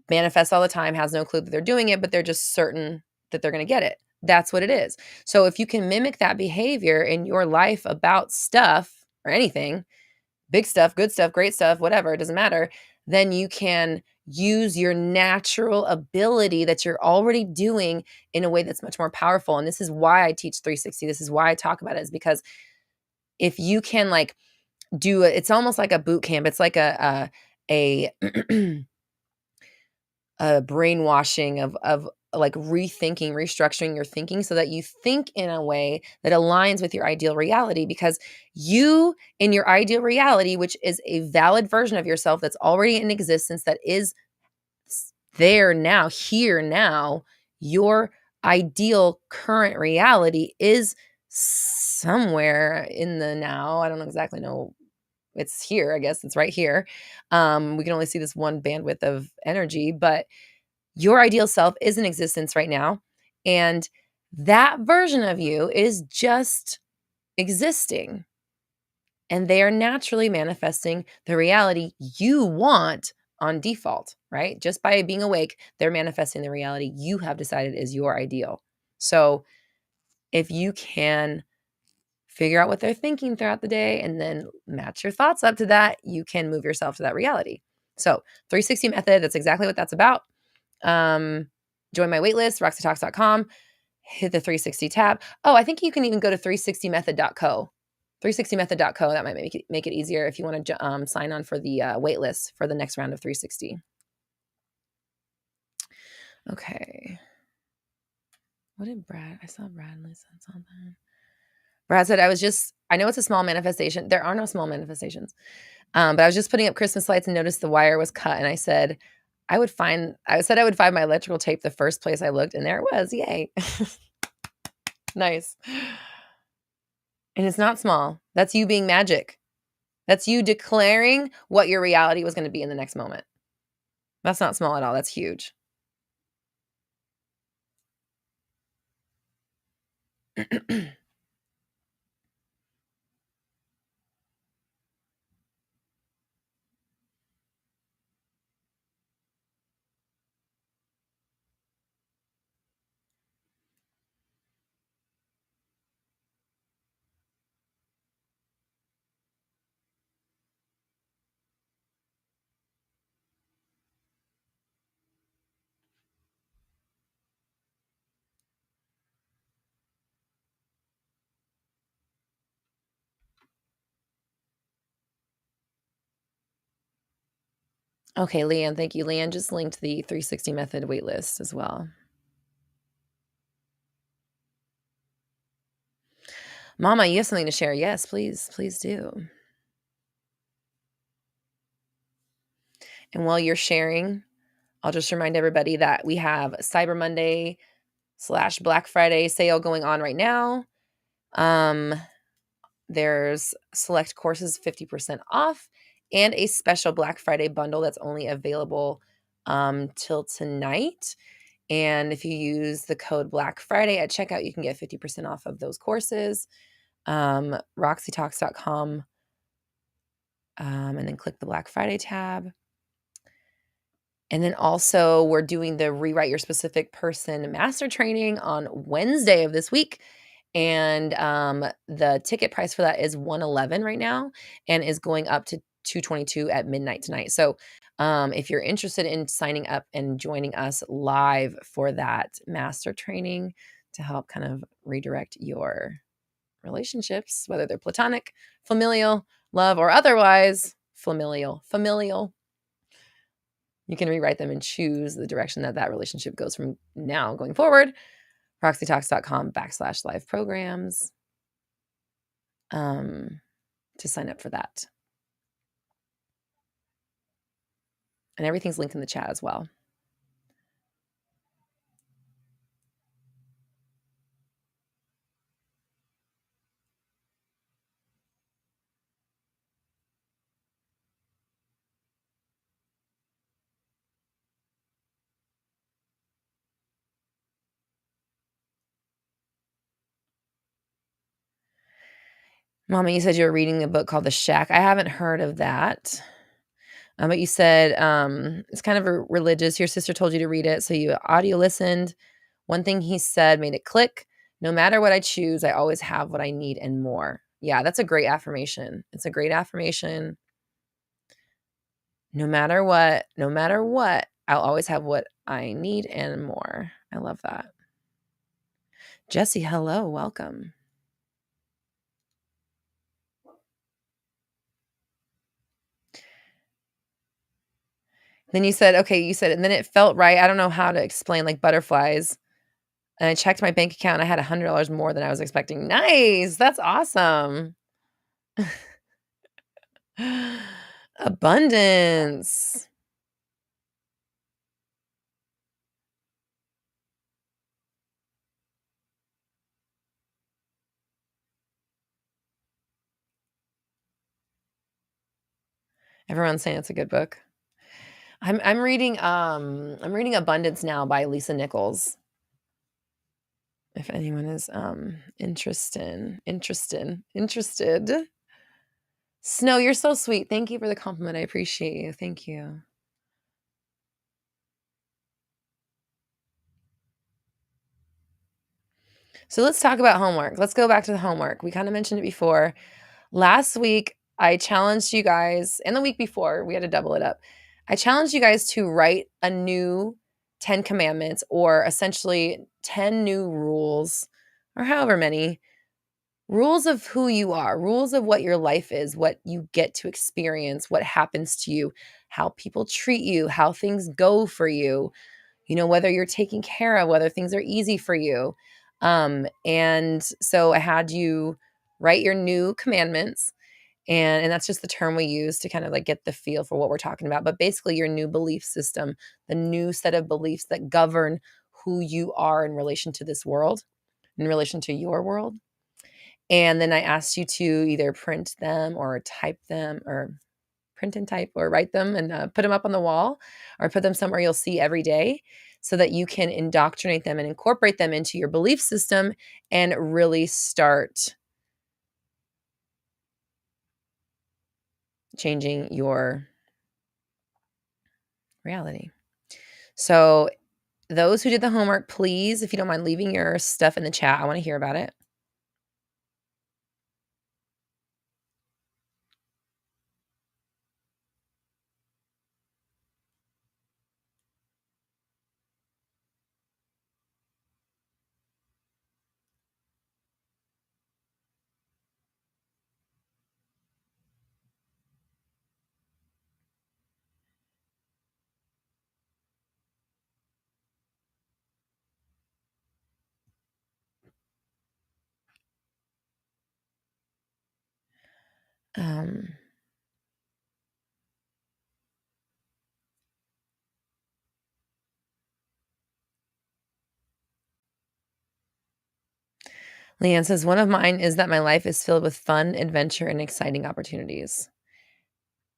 manifests all the time, has no clue that they're doing it, but they're just certain that they're going to get it. That's what it is. So if you can mimic that behavior in your life about stuff or anything, big stuff, good stuff, great stuff, whatever, it doesn't matter, then you can use your natural ability that you're already doing in a way that's much more powerful. And this is why I teach 360. This is why I talk about it, is because if you can like do it, it's almost like a boot camp. It's like a a brainwashing of like rethinking, restructuring your thinking so that you think in a way that aligns with your ideal reality. Because you, in your ideal reality, which is a valid version of yourself that's already in existence, that is there now, here now, your ideal current reality is somewhere in the now. I don't exactly know. It's here, I guess. It's right here. We can only see this one bandwidth of energy, but your ideal self is in existence right now. And that version of you is just existing. And they are naturally manifesting the reality you want on default, right? Just by being awake, they're manifesting the reality you have decided is your ideal. So if you can figure out what they're thinking throughout the day and then match your thoughts up to that, you can move yourself to that reality. So 360 method, that's exactly what that's about. Join my waitlist, roxytalks.com, hit the 360 tab. Oh, I think you can even go to 360method.co. 360method.co. That might make it easier if you want to sign on for the waitlist for the next round of 360. Okay. What did Brad? I saw Bradley said something. Brad said, I know it's a small manifestation. There are no small manifestations. But I was just putting up Christmas lights and noticed the wire was cut. And I said I would find my electrical tape the first place I looked, and there it was. Yay. Nice. And it's not small. That's you being magic. That's you declaring what your reality was going to be in the next moment. That's not small at all. That's huge. Okay, Leanne, thank you. Leanne just linked the 360 method waitlist as well. Mama, you have something to share. Yes, please do. And while you're sharing, I'll just remind everybody that we have Cyber Monday / Black Friday sale going on right now. There's select courses 50% off, and a special Black Friday bundle that's only available till tonight. And if you use the code Black Friday at checkout, you can get 50% off of those courses. RoxyTalks.com, and then click the Black Friday tab. And then also we're doing the Rewrite Your Specific Person Master Training on Wednesday of this week. And the ticket price for that is $111 right now and is going up to $222 at midnight tonight. So if you're interested in signing up and joining us live for that master training to help kind of redirect your relationships, whether they're platonic, familial, love, or otherwise familial, you can rewrite them and choose the direction that that relationship goes from now going forward. roxytalks.com/live programs to sign up for that. And everything's linked in the chat as well. Mama, you said you were reading a book called The Shack. I haven't heard of that. But you said it's kind of a religious. Your sister told you to read it, so you audio listened. One thing he said made it click. No matter what I choose, I always have what I need and more. Yeah, that's a great affirmation. It's a great affirmation. No matter what, I'll always have what I need and more. I love that. Jesse, hello, welcome. Then you said, and then it felt right. I don't know how to explain, like butterflies. And I checked my bank account. I had $100 more than I was expecting. Nice. That's awesome. Abundance. Everyone's saying it's a good book. I'm reading Abundance now by Lisa Nichols. If anyone is interested. Snow, you're so sweet. Thank you for the compliment. I appreciate you. Thank you. So let's talk about homework. Let's go back to the homework. We kind of mentioned it before. Last week, I challenged you guys, and the week before, we had to double it up. I challenged you guys to write a new 10 commandments, or essentially 10 new rules, or however many rules of who you are, rules of what your life is, what you get to experience, what happens to you, how people treat you, how things go for you, whether you're taken care of, whether things are easy for you. And so I had you write your new commandments. And that's just the term we use to kind of like get the feel for what we're talking about. But basically your new belief system, the new set of beliefs that govern who you are in relation to this world, in relation to your world. And then I asked you to either print them or type them, or print and type or write them and put them up on the wall, or put them somewhere you'll see every day, so that you can indoctrinate them and incorporate them into your belief system and really start changing your reality. So those who did the homework, please, if you don't mind leaving your stuff in the chat, I want to hear about it. Leanne says, one of mine is that my life is filled with fun, adventure, and exciting opportunities.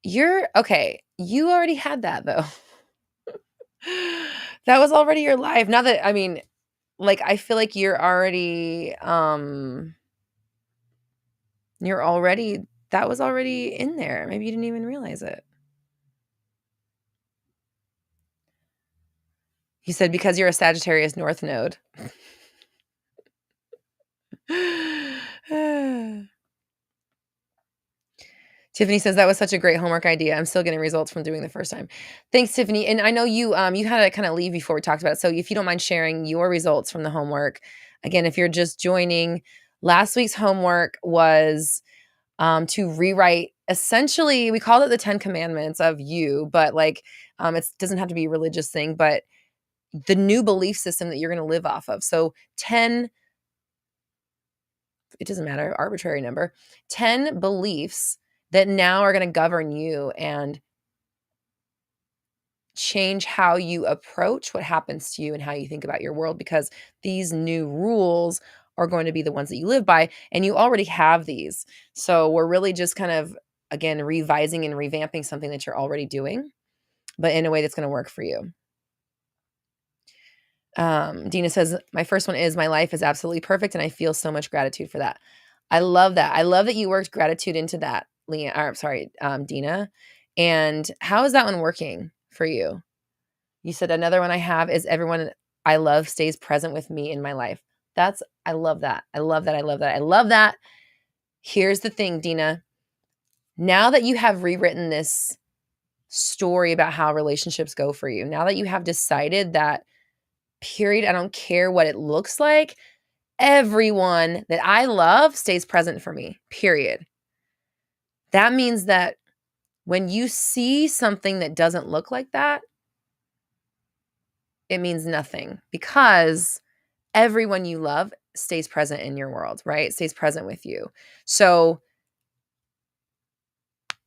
You're okay. You already had that though. That was already your life. Now that, I feel like you're already, that was already in there. Maybe you didn't even realize it. He said, because you're a Sagittarius North node. Tiffany says that was such a great homework idea. I'm still getting results from doing the first time. Thanks, Tiffany. And I know you you had to kind of leave before we talked about it. So if you don't mind sharing your results from the homework. Again, if you're just joining, last week's homework was to rewrite, essentially, we called it the 10 commandments of you, but like it doesn't have to be a religious thing, but the new belief system that you're going to live off of. So 10, it doesn't matter, arbitrary number, 10 beliefs that now are going to govern you and change how you approach what happens to you and how you think about your world, because these new rules are going to be the ones that you live by, and you already have these. So we're really just kind of, again, revising and revamping something that you're already doing, but in a way that's going to work for you. Dina says, my first one is, my life is absolutely perfect and I feel so much gratitude for that. I love that. I love that you worked gratitude into that, Dina. And how is that one working for you? You said another one I have is, everyone I love stays present with me in my life. I love that. I love that. I love that. I love that. Here's the thing, Dina. Now that you have rewritten this story about how relationships go for you, now that you have decided that, period, I don't care what it looks like, everyone that I love stays present for me, period. That means that when you see something that doesn't look like that, it means nothing, because everyone you love stays present in your world, right? Stays present with you. So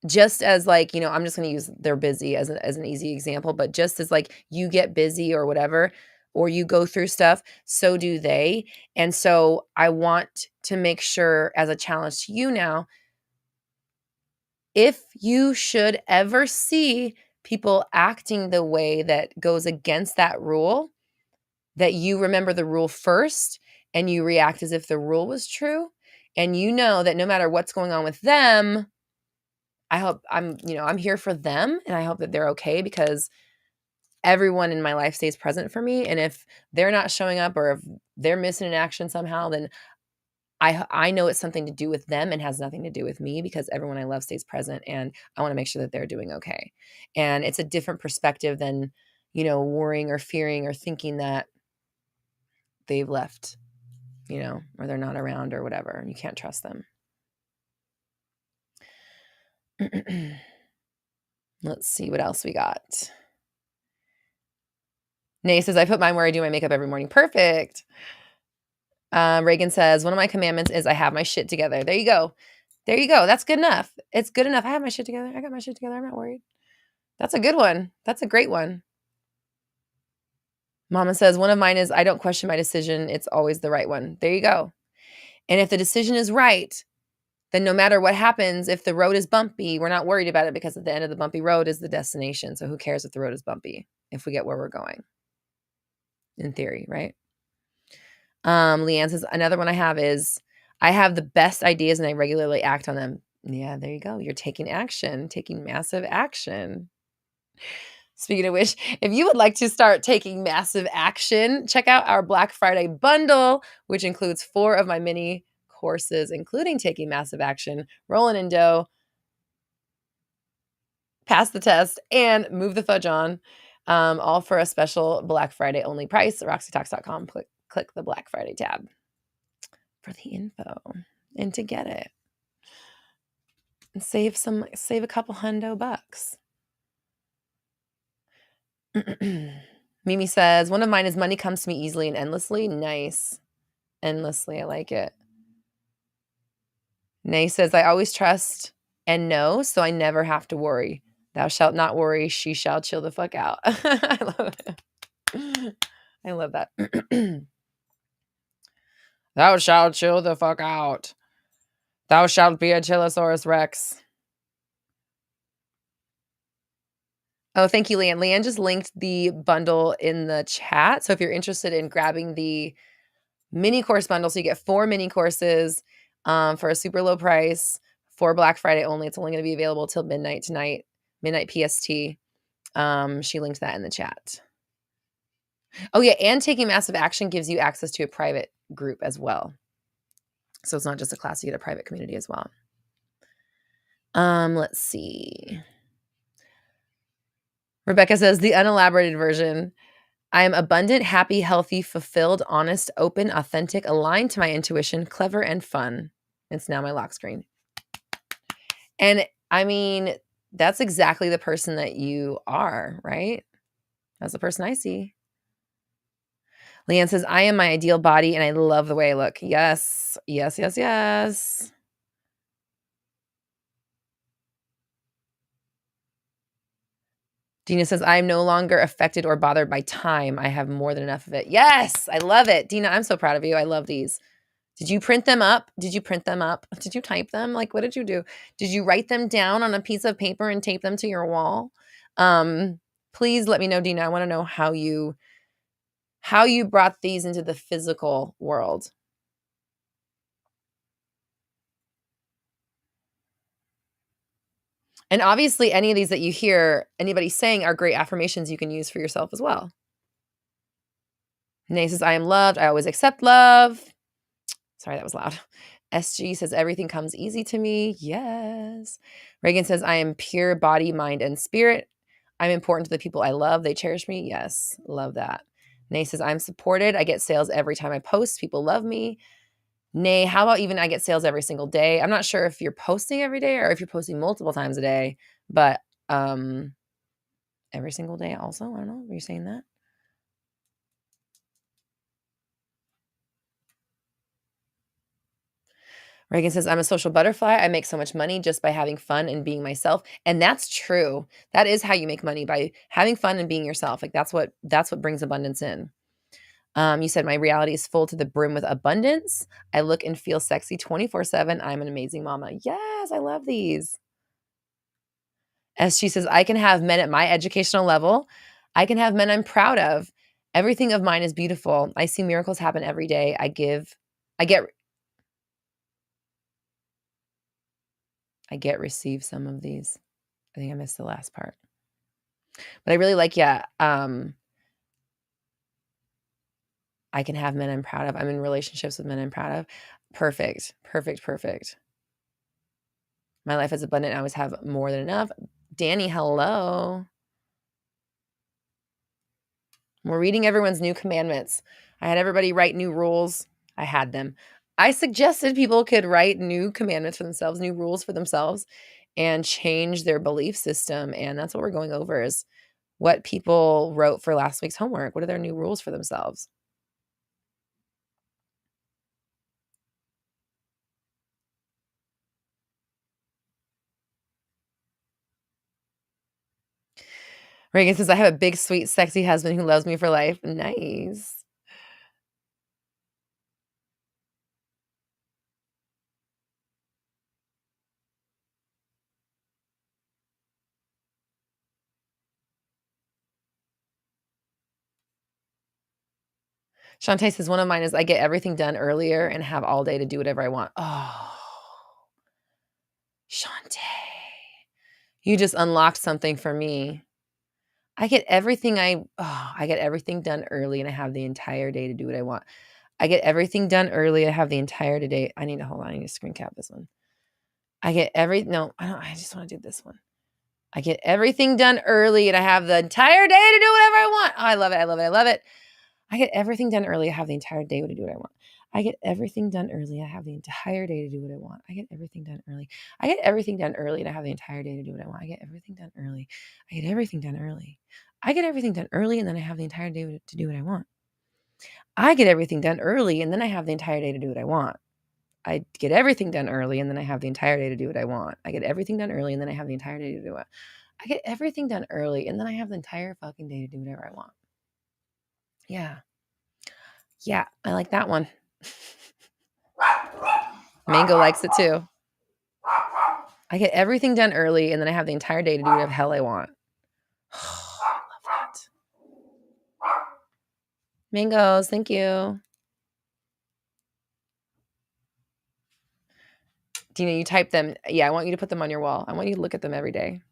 just as like, I'm just going to use they're busy as an easy example, but just as like you get busy or whatever, or you go through stuff, so do they. And so I want to make sure, as a challenge to you now, if you should ever see people acting the way that goes against that rule, that you remember the rule first and you react as if the rule was true. And you know that no matter what's going on with them, I hope I'm here for them, and I hope that they're okay, because everyone in my life stays present for me. And if they're not showing up, or if they're missing an action somehow, then I know it's something to do with them and has nothing to do with me, because everyone I love stays present, and I want to make sure that they're doing okay. And it's a different perspective than, worrying or fearing or thinking that they've left, or they're not around or whatever, and you can't trust them. Let's see what else we got. Nay says, I put mine where I do my makeup every morning. Perfect. Reagan says, one of my commandments is I have my shit together. There you go. There you go. That's good enough. It's good enough. I have my shit together. I got my shit together. I'm not worried. That's a good one. That's a great one. Mama says, one of mine is I don't question my decision. It's always the right one. There you go. And if the decision is right, then no matter what happens, if the road is bumpy, we're not worried about it, because at the end of the bumpy road is the destination. So who cares if the road is bumpy if we get where we're going? In theory, right? Leanne says, another one I have is, I have the best ideas and I regularly act on them. Yeah, there you go. You're taking action, taking massive action. Speaking of which, if you would like to start taking massive action, check out our Black Friday bundle, which includes 4 of my mini courses, including taking massive action, rolling in dough, pass the test, and move the fudge on, all for a special Black Friday only price. RoxyTalks.com. Click the Black Friday tab for the info and to get it. And save a couple hundo bucks. Mimi says, one of mine is money comes to me easily and endlessly. Nice. Endlessly. I like it. Nay says, I always trust and know, so I never have to worry. Thou shalt not worry. She shall chill the fuck out. I love it. I love that. Thou shalt chill the fuck out. Thou shalt be a Chillosaurus Rex. Oh, thank you, Leanne. Leanne just linked the bundle in the chat. So if you're interested in grabbing the mini course bundle, so you get 4 mini courses for a super low price for Black Friday only. It's only going to be available till midnight tonight, midnight PST. She linked that in the chat. Oh, yeah, and taking massive action gives you access to a private group as well. So it's not just a class, you get a private community as well. Let's see. Rebecca says, the unelaborated version. I am abundant, happy, healthy, fulfilled, honest, open, authentic, aligned to my intuition, clever, and fun. It's now my lock screen. And I mean, that's exactly the person that you are, right? That's the person I see. Leanne says, I am my ideal body and I love the way I look. Yes, yes, yes, yes. Dina says, I am no longer affected or bothered by time. I have more than enough of it. Yes, I love it. Dina, I'm so proud of you. I love these. Did you print them up? Did you print them up? Did you type them? Like, what did you do? Did you write them down on a piece of paper and tape them to your wall? Please let me know, Dina. I want to know how you brought these into the physical world. And obviously, any of these that you hear anybody saying are great affirmations you can use for yourself as well. Nay says, I am loved. I always accept love. Sorry, that was loud. SG says, everything comes easy to me. Yes. Reagan says, I am pure body, mind, and spirit. I'm important to the people I love. They cherish me. Yes. Love that. Nay says, I'm supported. I get sales every time I post. People love me. Nay, how about even I get sales every single day? I'm not sure if you're posting every day or if you're posting multiple times a day, but every single day also. I don't know. Are you saying that? Reagan says, I'm a social butterfly. I make so much money just by having fun and being myself. And that's true. That is how you make money, by having fun and being yourself. Like that's what brings abundance in. You said my reality is full to the brim with abundance. I look and feel sexy 24/7. I'm an amazing mama. Yes, I love these. As she says, I can have men at my educational level. I can have men I'm proud of. Everything of mine is beautiful. I see miracles happen every day. I receive some of these. I think I missed the last part. But I really like, I can have men I'm proud of. I'm in relationships with men I'm proud of. Perfect. Perfect. Perfect. My life is abundant. I always have more than enough. Danny, hello. We're reading everyone's new commandments. I had everybody write new rules. I had them. I suggested people could write new commandments for themselves, new rules for themselves, and change their belief system. And that's what we're going over, is what people wrote for last week's homework. What are their new rules for themselves? Reagan says, I have a big, sweet, sexy husband who loves me for life. Nice. Shantae says, one of mine is I get everything done earlier and have all day to do whatever I want. Oh, Shantae, you just unlocked something for me. I get everything done early and I have the entire day to do what I want. I get everything done early. I have the entire day. I need to screen cap this one. I just want to do this one. I get everything done early and I have the entire day to do whatever I want. Oh, I love it. I love it. I love it. I get everything done early. I have the entire day to do what I want. I get everything done early. I have the entire day to do what I want. I get everything done early. I get everything done early and I have the entire day to do what I want. I get everything done early. I get everything done early. I get everything done early and then I have the entire day to do what I want. I get everything done early and then I have the entire day to do what I want. I get everything done early and then I have the entire day to do what I want. I get everything done early and then I have the entire day to do it. I get everything done early and then I have the entire fucking day to do whatever I want. Yeah. Yeah, I like that one. Mango likes it too. I get everything done early and then I have the entire day to do whatever the hell I want. I love that. Mangoes, thank you. Dina, you type them. Yeah, I want you to put them on your wall. I want you to look at them every day.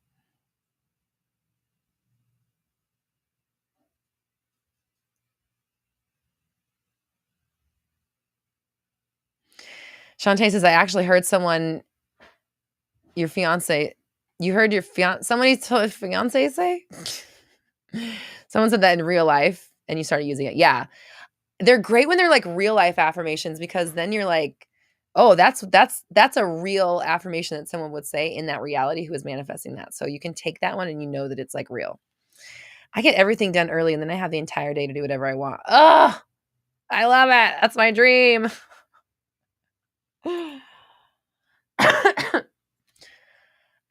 Shantae says, I actually heard someone, your fiance, you heard your fiance, somebody told fiance say? Someone said that in real life and you started using it. Yeah. They're great when they're like real life affirmations because then you're like, oh, that's a real affirmation that someone would say in that reality who is manifesting that. So you can take that one and you know that it's like real. I get everything done early and then I have the entire day to do whatever I want. Oh, I love it. That's my dream. I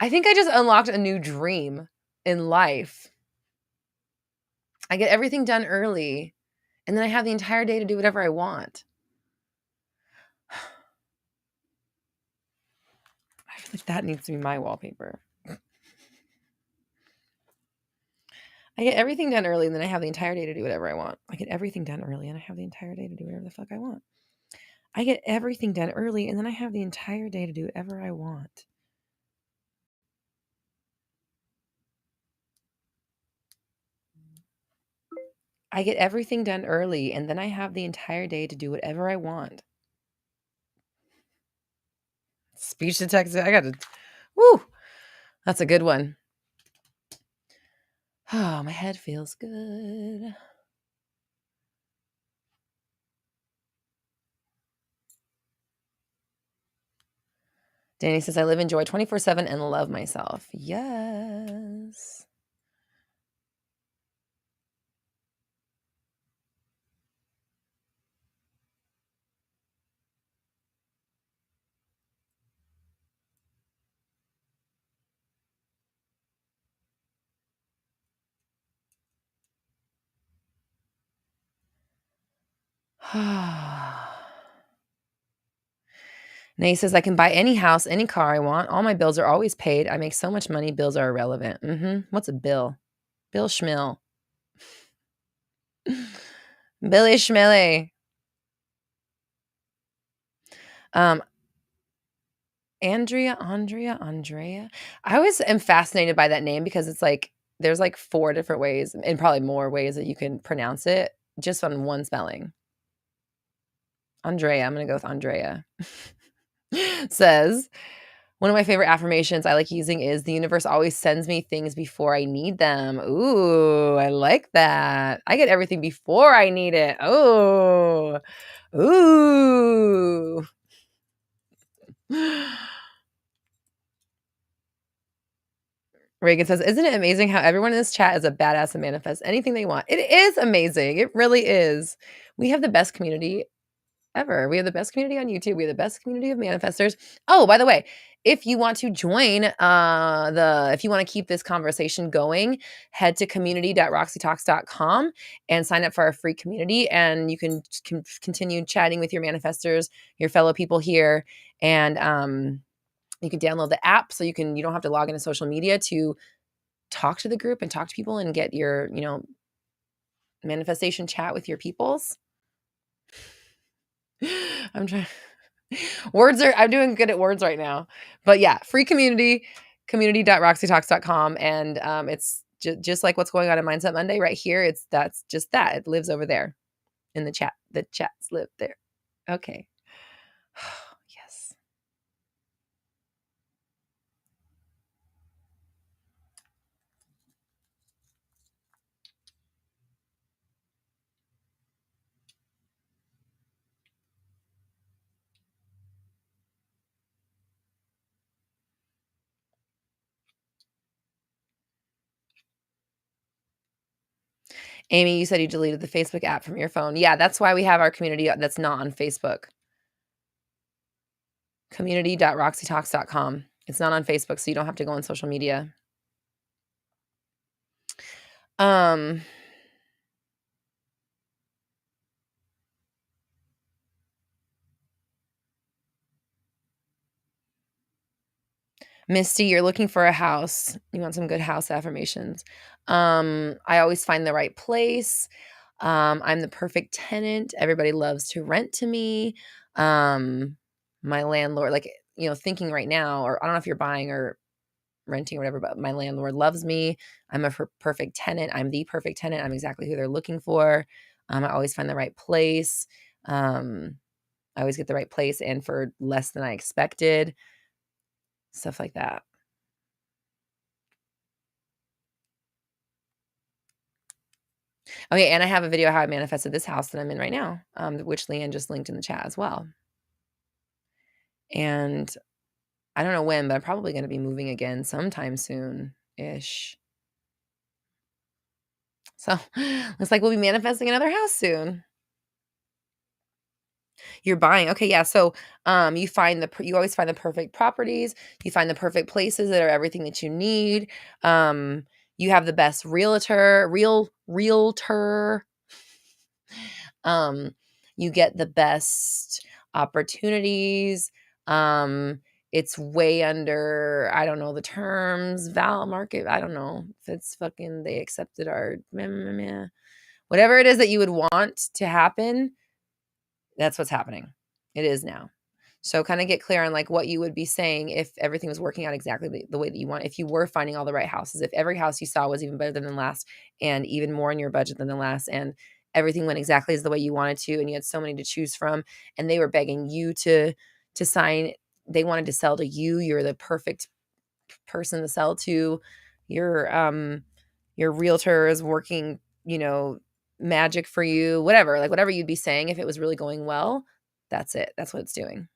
think I just unlocked a new dream in life. I get everything done early and then I have the entire day to do whatever I want. I feel like that needs to be my wallpaper. I get everything done early and then I have the entire day to do whatever I want. I get everything done early and I have the entire day to do whatever the fuck I want. I get everything done early and then I have the entire day to do whatever I want. I get everything done early and then I have the entire day to do whatever I want. Speech to text. I got to, woo, that's a good one. Oh, my head feels good. Danny says, I live in joy 24/7 and love myself. Yes. Nay says, I can buy any house, any car I want. All my bills are always paid. I make so much money. Bills are irrelevant. What's a bill? Bill Schmill. Billy Schmilly. Andrea. I always am fascinated by that name because it's like, there's like 4 different ways and probably more ways that you can pronounce it just on one spelling. Andrea. I'm going to go with Andrea. Says, one of my favorite affirmations I like using is the universe always sends me things before I need them. Ooh, I like that. I get everything before I need it. Oh, ooh. Reagan says, isn't it amazing how everyone in this chat is a badass and manifests anything they want? It is amazing. It really is. We have the best community ever. We have the best community on YouTube. We have the best community of manifestors. Oh, by the way, if you want to join if you want to keep this conversation going, head to community.roxytalks.com and sign up for our free community. And you can continue chatting with your manifestors, your fellow people here. And you can download the app so you don't have to log into social media to talk to the group and talk to people and get your, manifestation chat with your peoples. I'm doing good at words right now. But yeah, free community.roxytalks.com. And it's just like what's going on in Mindset Monday right here. That's just that. It lives over there in the chat. The chats live there. Okay. Yes. Amy, you said you deleted the Facebook app from your phone. Yeah, that's why we have our community that's not on Facebook. Community.roxytalks.com. It's not on Facebook, so you don't have to go on social media. Misty, you're looking for a house. You want some good house affirmations. I always find the right place. I'm the perfect tenant. Everybody loves to rent to me. My landlord, thinking right now, or I don't know if you're buying or renting or whatever, but my landlord loves me. I'm a perfect tenant. I'm the perfect tenant. I'm exactly who they're looking for. I always find the right place. I always get the right place and for less than I expected. Stuff like that. Okay, and I have a video how I manifested this house that I'm in right now, which Leanne just linked in the chat as well. And I don't know when, but I'm probably going to be moving again sometime soon-ish. So looks like we'll be manifesting another house soon. You're buying. Okay, yeah. So you always find the perfect properties. You find the perfect places that are everything that you need. You have the best realtor. You get the best opportunities. It's way under, I don't know the terms, market. I don't know if it's fucking, they accepted our, whatever it is that you would want to happen. That's what's happening. It is now. So kind of get clear on like what you would be saying if everything was working out exactly the way that you want. If you were finding all the right houses, if every house you saw was even better than the last and even more in your budget than the last, and everything went exactly as the way you wanted to, and you had so many to choose from, and they were begging you to sign. They wanted to sell to you. You're the perfect person to sell to. Your realtor is working, magic for you, whatever you'd be saying if it was really going well. That's it. That's what it's doing.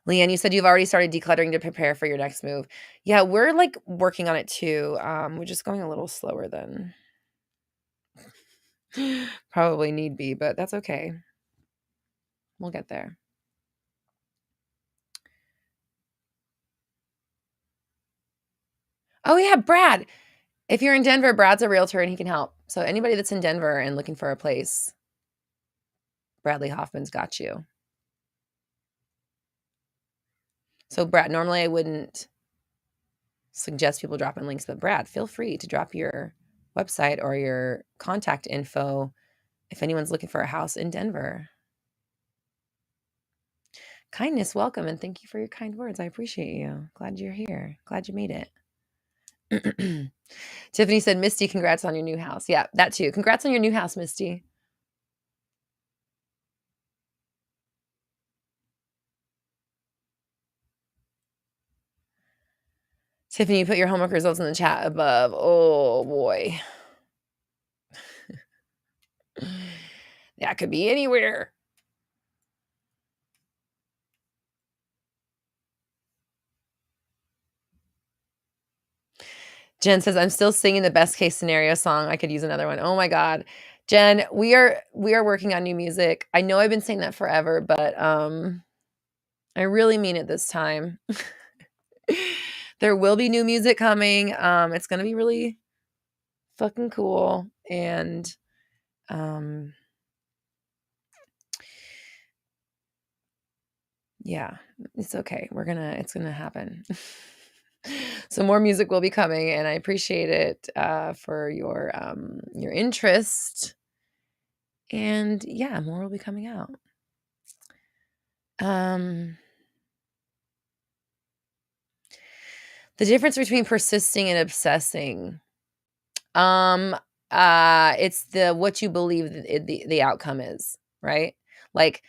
Leanne, you said you've already started decluttering to prepare for your next move. Yeah, we're like working on it too. We're just going a little slower than probably need be, but that's okay. We'll get there. Oh yeah, Brad. If you're in Denver, Brad's a realtor and he can help. So anybody that's in Denver and looking for a place, Bradley Hoffman's got you. So Brad, normally I wouldn't suggest people dropping links, but Brad, feel free to drop your website or your contact info if anyone's looking for a house in Denver. Kindness, welcome, and thank you for your kind words. I appreciate you. Glad you're here. Glad you made it. Tiffany said, Misty, congrats on your new house. Yeah, that too. Congrats on your new house, Misty. Tiffany, you put your homework results in the chat above. Oh, boy. That could be anywhere. Jen says, I'm still singing the best case scenario song. I could use another one. Oh my God. Jen, we are working on new music. I know I've been saying that forever, but I really mean it this time. There will be new music coming. It's going to be really fucking cool. And yeah, it's okay. It's going to happen. So more music will be coming, and I appreciate it for your interest. And yeah, more will be coming out. The difference between persisting and obsessing. It's what you believe the outcome is, right? Like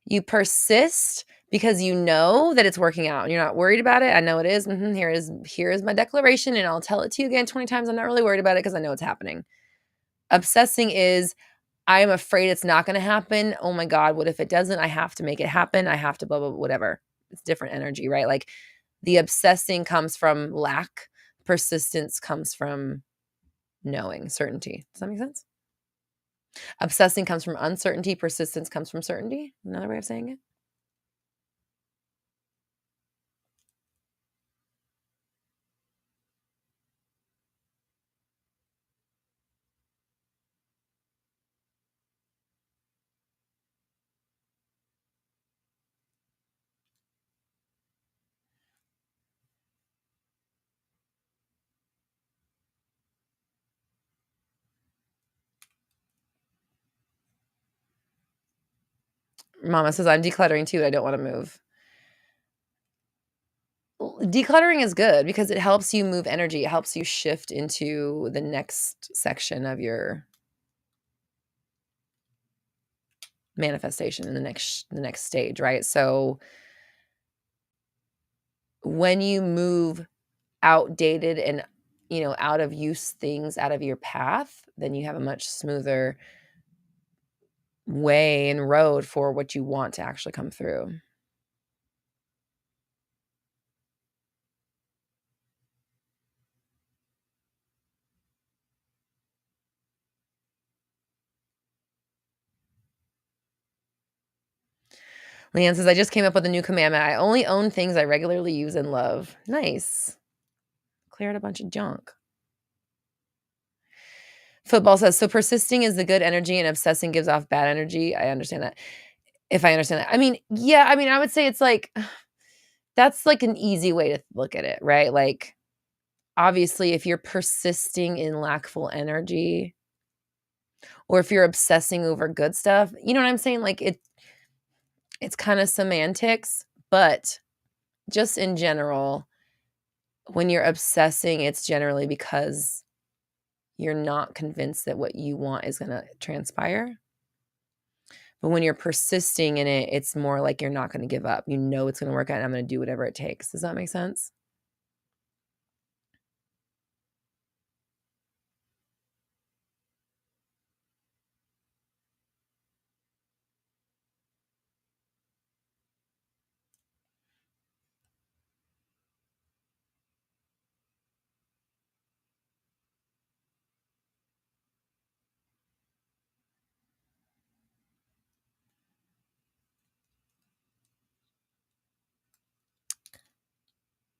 you persist because you know that it's working out and you're not worried about it. I know it is. Here is my declaration, and I'll tell it to you again 20 times. I'm not really worried about it because I know it's happening. Obsessing is, I am afraid it's not going to happen. Oh my God, what if it doesn't? I have to make it happen. I have to blah, blah, blah, whatever. It's different energy, right? Like the obsessing comes from lack. Persistence comes from knowing, certainty. Does that make sense? Obsessing comes from uncertainty. Persistence comes from certainty. Another way of saying it. Mama says, I'm decluttering too. I don't want to move. Decluttering is good because it helps you move energy. It helps you shift into the next section of your manifestation in the next stage, right? So when you move outdated and out of use things out of your path, then you have a much smoother way and road for what you want to actually come through. Leanne says, I just came up with a new commandment. I only own things I regularly use and love. Nice. Cleared a bunch of junk. Football says, so persisting is the good energy and obsessing gives off bad energy. I understand that. If I understand that. I mean, yeah, I would say it's like, that's like an easy way to look at it, right? Like, obviously, if you're persisting in lackful energy, or if you're obsessing over good stuff, you know what I'm saying? Like, it's kind of semantics, but just in general, when you're obsessing, it's generally because you're not convinced that what you want is going to transpire. But when you're persisting in it, it's more like you're not going to give up. You know it's going to work out and I'm going to do whatever it takes. Does that make sense?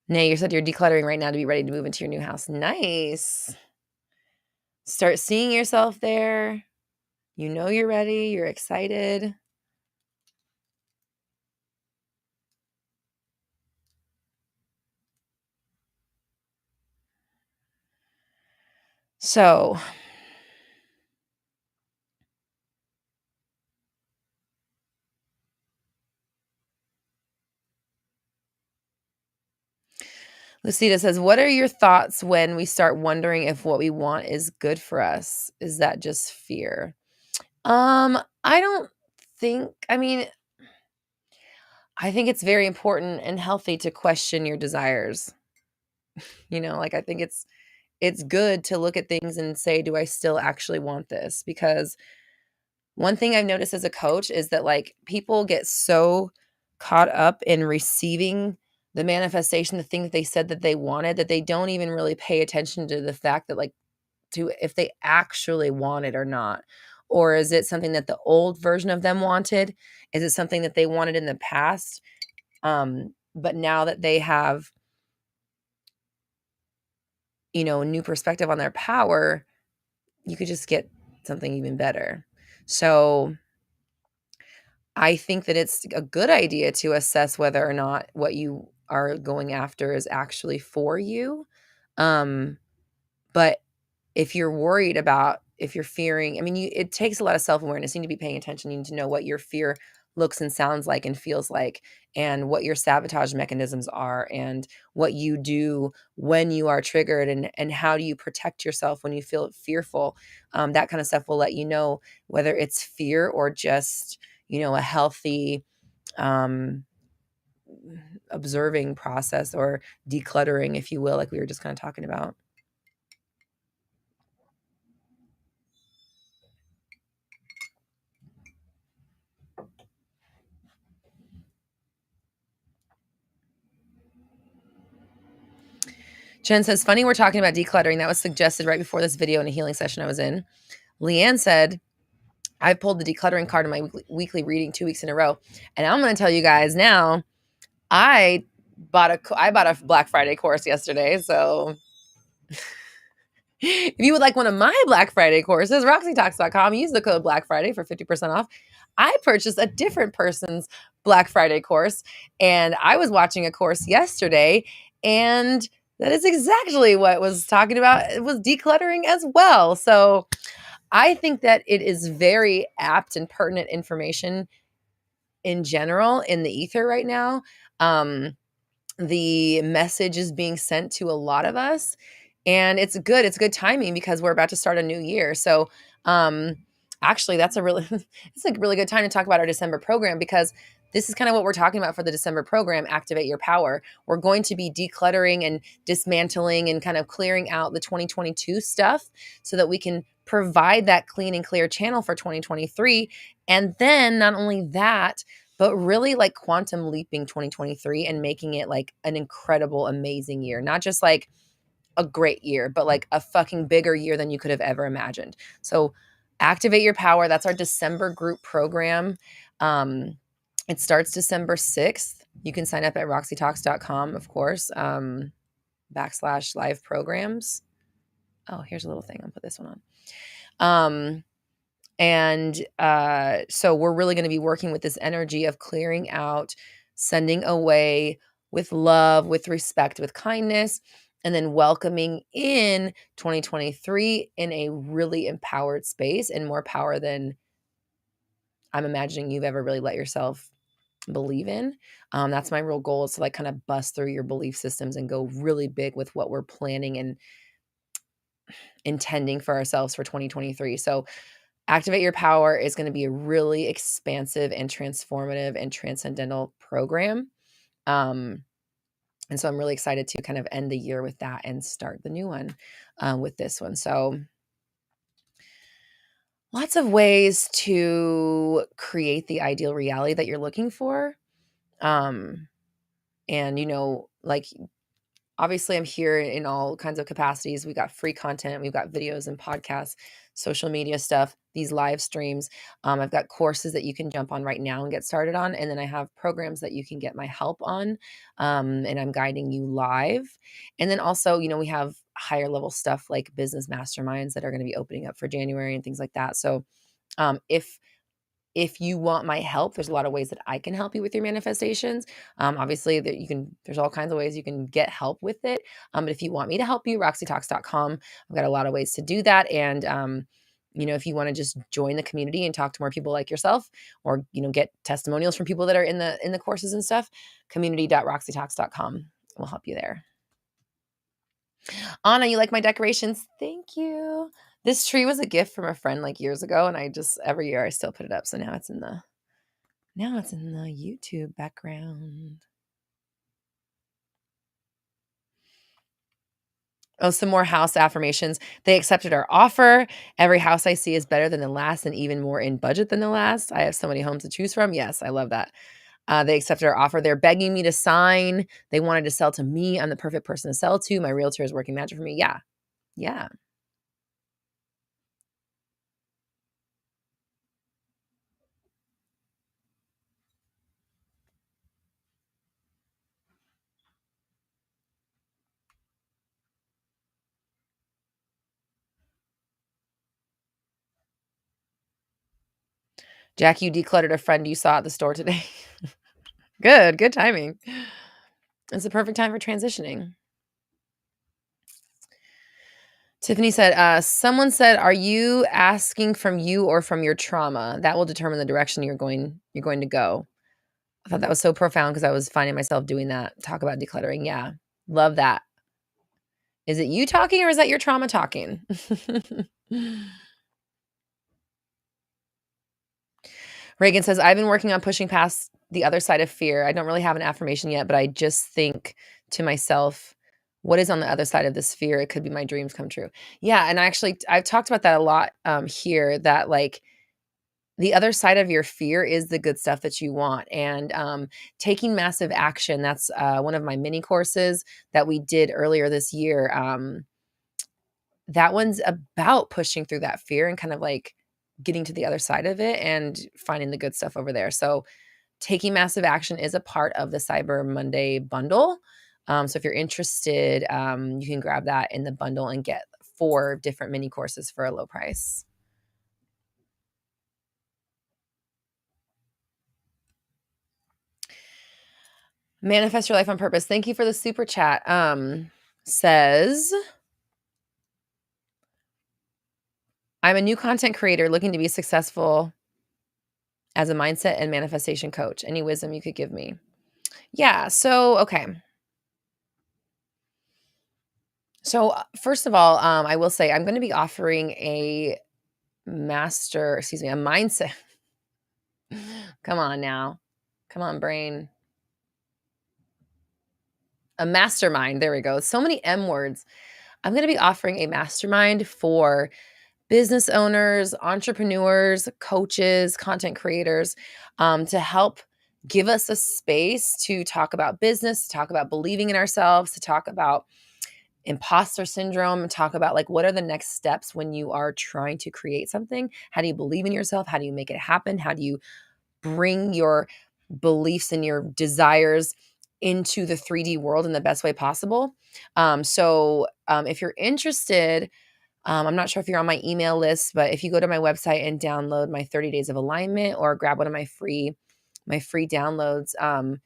Nay, you said you're decluttering right now to be ready to move into your new house. Nice. Start seeing yourself there. You know you're ready. You're excited. So, Lucida says, what are your thoughts when we start wondering if what we want is good for us? Is that just fear? I don't think, I think it's very important and healthy to question your desires. Like I think it's good to look at things and say, do I still actually want this? Because one thing I've noticed as a coach is that like people get so caught up in receiving the manifestation, the thing that they said that they wanted, that they don't even really pay attention to the fact that like to if they actually want it or not. Or is it something that the old version of them wanted? Is it something that they wanted in the past? But now that they have, a new perspective on their power, you could just get something even better. So I think that it's a good idea to assess whether or not what you are going after is actually for you. But if you're worried about, if you're fearing, it takes a lot of self-awareness. You need to be paying attention. You need to know what your fear looks and sounds like and feels like, and what your sabotage mechanisms are, and what you do when you are triggered, and how do you protect yourself when you feel fearful. That kind of stuff will let you know whether it's fear or just, a healthy observing process, or decluttering, if you will, like we were just kind of talking about. Jen says, funny we're talking about decluttering. That was suggested right before this video in a healing session I was in. Leanne said, I pulled the decluttering card in my weekly reading 2 weeks in a row. And I'm going to tell you guys now, I bought a Black Friday course yesterday. So if you would like one of my Black Friday courses, roxytalks.com, use the code Black Friday for 50% off. I purchased a different person's Black Friday course, and I was watching a course yesterday, and that is exactly what was talking about. It was decluttering as well. So I think that it is very apt and pertinent information in general in the ether right now. The message is being sent to a lot of us, and it's good timing because we're about to start a new year. So actually, that's a really it's a really good time to talk about our December program, because this is kind of what we're talking about for the December program, Activate Your Power. We're going to be decluttering and dismantling and kind of clearing out the 2022 stuff so that we can provide that clean and clear channel for 2023. And then not only that, but really like quantum leaping 2023 and making it like an incredible, amazing year. Not just like a great year, but like a fucking bigger year than you could have ever imagined. So Activate Your Power. That's our December group program. It starts December 6th. You can sign up at roxytalks.com, of course, /live programs. Oh, here's a little thing. I'll put this one on. So we're really going to be working with this energy of clearing out, sending away with love, with respect, with kindness, and then welcoming in 2023 in a really empowered space and more power than I'm imagining you've ever really let yourself believe in. That's my real goal, is to like kind of bust through your belief systems and go really big with what we're planning and intending for ourselves for 2023. So Activate Your Power is going to be a really expansive and transformative and transcendental program. And so I'm really excited to kind of end the year with that and start the new one with this one. So lots of ways to create the ideal reality that you're looking for. And, you know, like, obviously I'm here in all kinds of capacities. We got free content. We've got videos and podcasts, social media stuff, these live streams. I've got courses that you can jump on right now and get started on. And then I have programs that you can get my help on. And I'm guiding you live. And then also, you know, we have higher level stuff like business masterminds that are going to be opening up for January and things like that. So if you want my help, there's a lot of ways that I can help you with your manifestations. Obviously that there's all kinds of ways you can get help with it. But if you want me to help you, roxytalks.com. I've got a lot of ways to do that. And, you know, if you want to just join the community and talk to more people like yourself, or, you know, get testimonials from people that are in the courses and stuff, community.roxytalks.com will help you there. Anna, you like my decorations? Thank you. This tree was a gift from a friend like years ago, and every year I still put it up. So now it's in the YouTube background. Oh, some more house affirmations. They accepted our offer. Every house I see is better than the last and even more in budget than the last. I have so many homes to choose from. Yes, I love that. They accepted our offer. They're begging me to sign. They wanted to sell to me. I'm the perfect person to sell to. My realtor is working magic for me. Yeah. Yeah. Jack, you decluttered a friend you saw at the store today. Good timing. It's the perfect time for transitioning. Tiffany said, someone said, are you asking from you or from your trauma? That will determine the direction you're going to go. I thought that was so profound because I was finding myself doing that. Talk about decluttering. Yeah. Love that. Is it you talking or is that your trauma talking? Reagan says, I've been working on pushing past the other side of fear. I don't really have an affirmation yet, but I just think to myself, what is on the other side of this fear? It could be my dreams come true. Yeah. And I've talked about that a lot here, that like the other side of your fear is the good stuff that you want. And taking massive action, that's one of my mini courses that we did earlier this year. That one's about pushing through that fear and kind of like getting to the other side of it and finding the good stuff over there. So taking massive action is a part of the Cyber Monday bundle. So if you're interested, you can grab that in the bundle and get 4 different mini courses for a low price. Manifest your life on purpose. Thank you for the super chat. Says, I'm a new content creator looking to be successful as a mindset and manifestation coach. Any wisdom you could give me? Yeah. So, okay. So first of all, I will say I'm going to be offering a mindset. Come on now. Come on, brain. A mastermind. There we go. So many M words. I'm going to be offering a mastermind for business owners, entrepreneurs, coaches, content creators, to help give us a space to talk about business, to talk about believing in ourselves, to talk about imposter syndrome, and talk about like what are the next steps when you are trying to create something. How do you believe in yourself? How do you make it happen? How do you bring your beliefs and your desires into the 3D world in the best way possible? If you're interested, I'm not sure if you're on my email list, but if you go to my website and download my 30 days of alignment or grab one of my free downloads,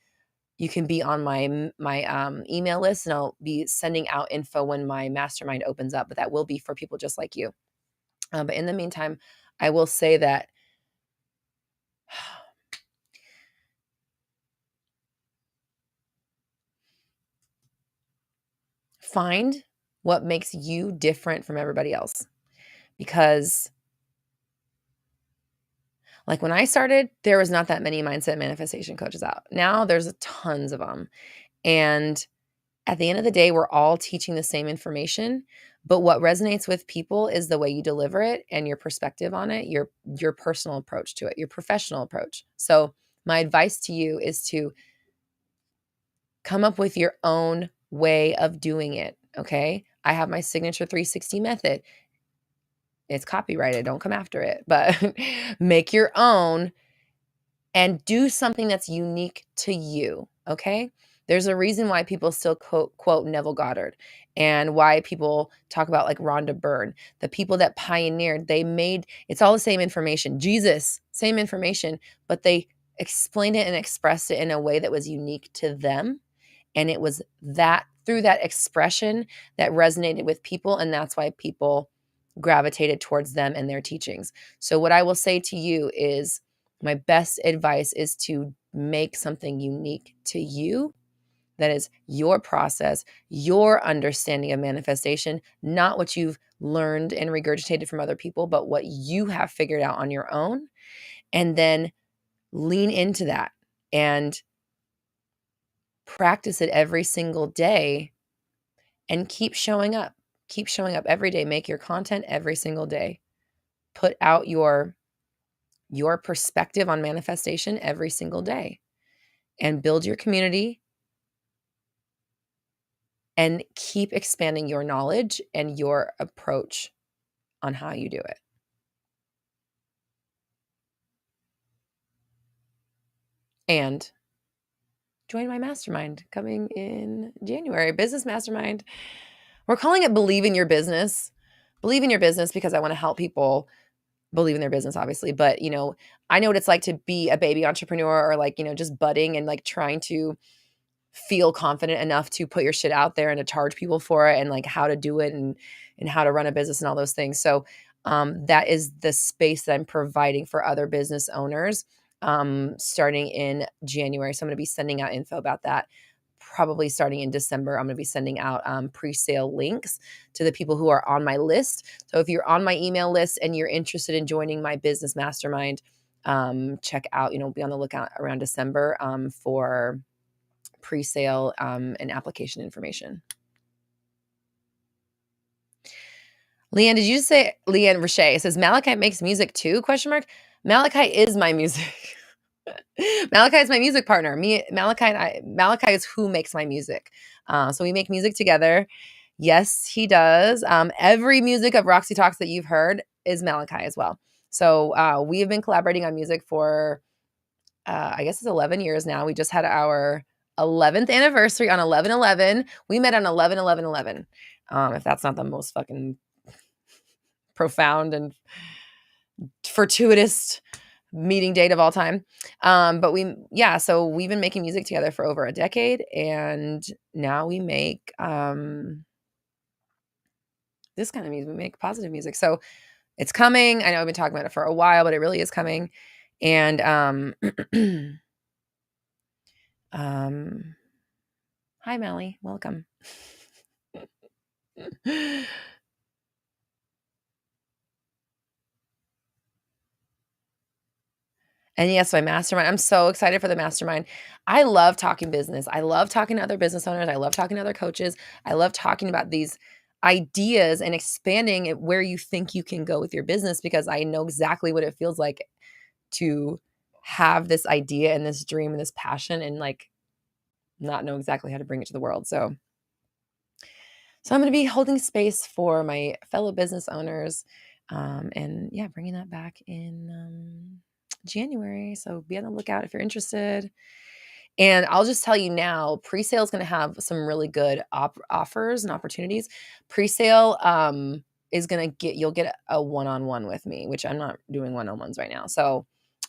you can be on my email list, and I'll be sending out info when my mastermind opens up, but that will be for people just like you. But in the meantime, I will say that find what makes you different from everybody else. Because like when I started, there was not that many mindset manifestation coaches out. Now there's tons of them. And at the end of the day, we're all teaching the same information, but what resonates with people is the way you deliver it and your perspective on it, your personal approach to it, your professional approach. So my advice to you is to come up with your own way of doing it, okay? I have my signature 360 method. It's copyrighted, don't come after it, but make your own and do something that's unique to you, okay? There's a reason why people still quote Neville Goddard, and why people talk about like Rhonda Byrne. The people that pioneered, it's all the same information. Jesus, same information, but they explained it and expressed it in a way that was unique to them. And it was that through that expression that resonated with people, and that's why people gravitated towards them and their teachings. So what I will say to you is, my best advice is to make something unique to you. That is your process, your understanding of manifestation, not what you've learned and regurgitated from other people, but what you have figured out on your own. And then lean into that and practice it every single day and keep showing up. Keep showing up every day. Make your content every single day. Put out your perspective on manifestation every single day, and build your community and keep expanding your knowledge and your approach on how you do it. And join my mastermind coming in January, business mastermind. We're calling it Believe in Your Business. Believe in your business because I want to help people believe in their business, obviously. But, I know what it's like to be a baby entrepreneur, or like, just budding and like trying to feel confident enough to put your shit out there and to charge people for it, and like how to do it, and how to run a business and all those things. So that is the space that I'm providing for other business owners starting in January. So I'm going to be sending out info about that probably starting in December. I'm going to be sending out pre-sale links to the people who are on my list. So if you're on my email list and you're interested in joining my business mastermind, check out, be on the lookout around December for pre-sale and application information. Leanne, did you say Leanne Roche says Malachite makes music too? ? Malachite is my music. Malachi is my music partner. Malachi is who makes my music. So we make music together. Yes, he does. Every music of Roxy Talks that you've heard is Malachi as well. So we have been collaborating on music for, I guess it's 11 years now. We just had our 11th anniversary on 11/11. We met on 11/11/11. If that's not the most fucking profound and fortuitous meeting date of all time. So we've been making music together for over a decade, and now we make this kind of music. We make positive music. So it's coming. I know I've been talking about it for a while, but it really is coming. And hi Melly, welcome. And yes, my mastermind. I'm so excited for the mastermind. I love talking business. I love talking to other business owners. I love talking to other coaches. I love talking about these ideas and expanding it where you think you can go with your business, because I know exactly what it feels like to have this idea and this dream and this passion and like not know exactly how to bring it to the world. So I'm going to be holding space for my fellow business owners, and yeah, bringing that back in January. So be on the lookout if you're interested. And I'll just tell you now, pre-sale is going to have some really good offers and opportunities. Pre-sale is going to you'll get a one-on-one with me, which I'm not doing one-on-ones right now. So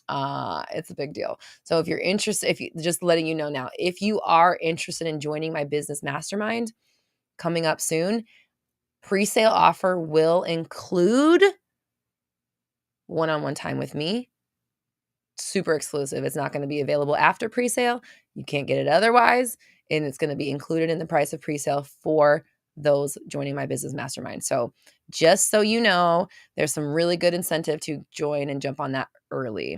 it's a big deal. So if you're interested, just letting you know now, if you are interested in joining my business mastermind coming up soon, pre-sale offer will include one-on-one time with me. Super exclusive. It's not going to be available after pre-sale. You can't get it otherwise. And it's going to be included in the price of pre-sale for those joining my business mastermind. So just so you know, there's some really good incentive to join and jump on that early.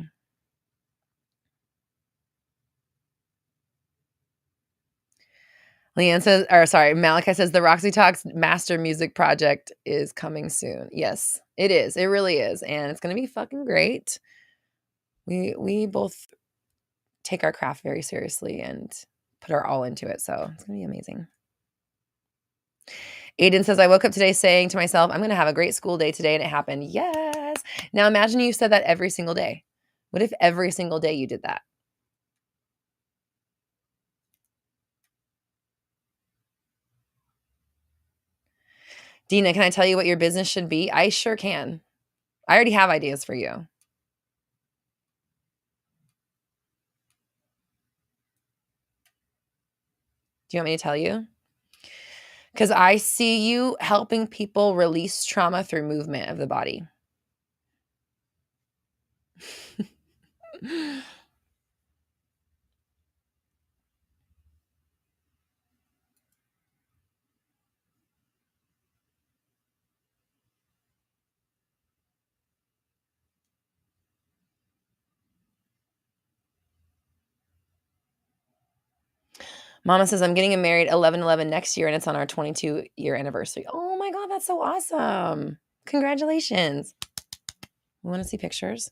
Malachi says the Roxy Talks Master Music Project is coming soon. Yes, it is. It really is. And it's going to be fucking great. We both take our craft very seriously and put our all into it. So it's going to be amazing. Aiden says, I woke up today saying to myself, I'm going to have a great school day today. And it happened. Yes. Now imagine you said that every single day. What if every single day you did that? Dina, can I tell you what your business should be? I sure can. I already have ideas for you. Do you want me to tell you? Because I see you helping people release trauma through movement of the body. Mama says, I'm getting married 11/11 next year, and it's on our 22-year anniversary. Oh my God, that's so awesome. Congratulations. You want to see pictures?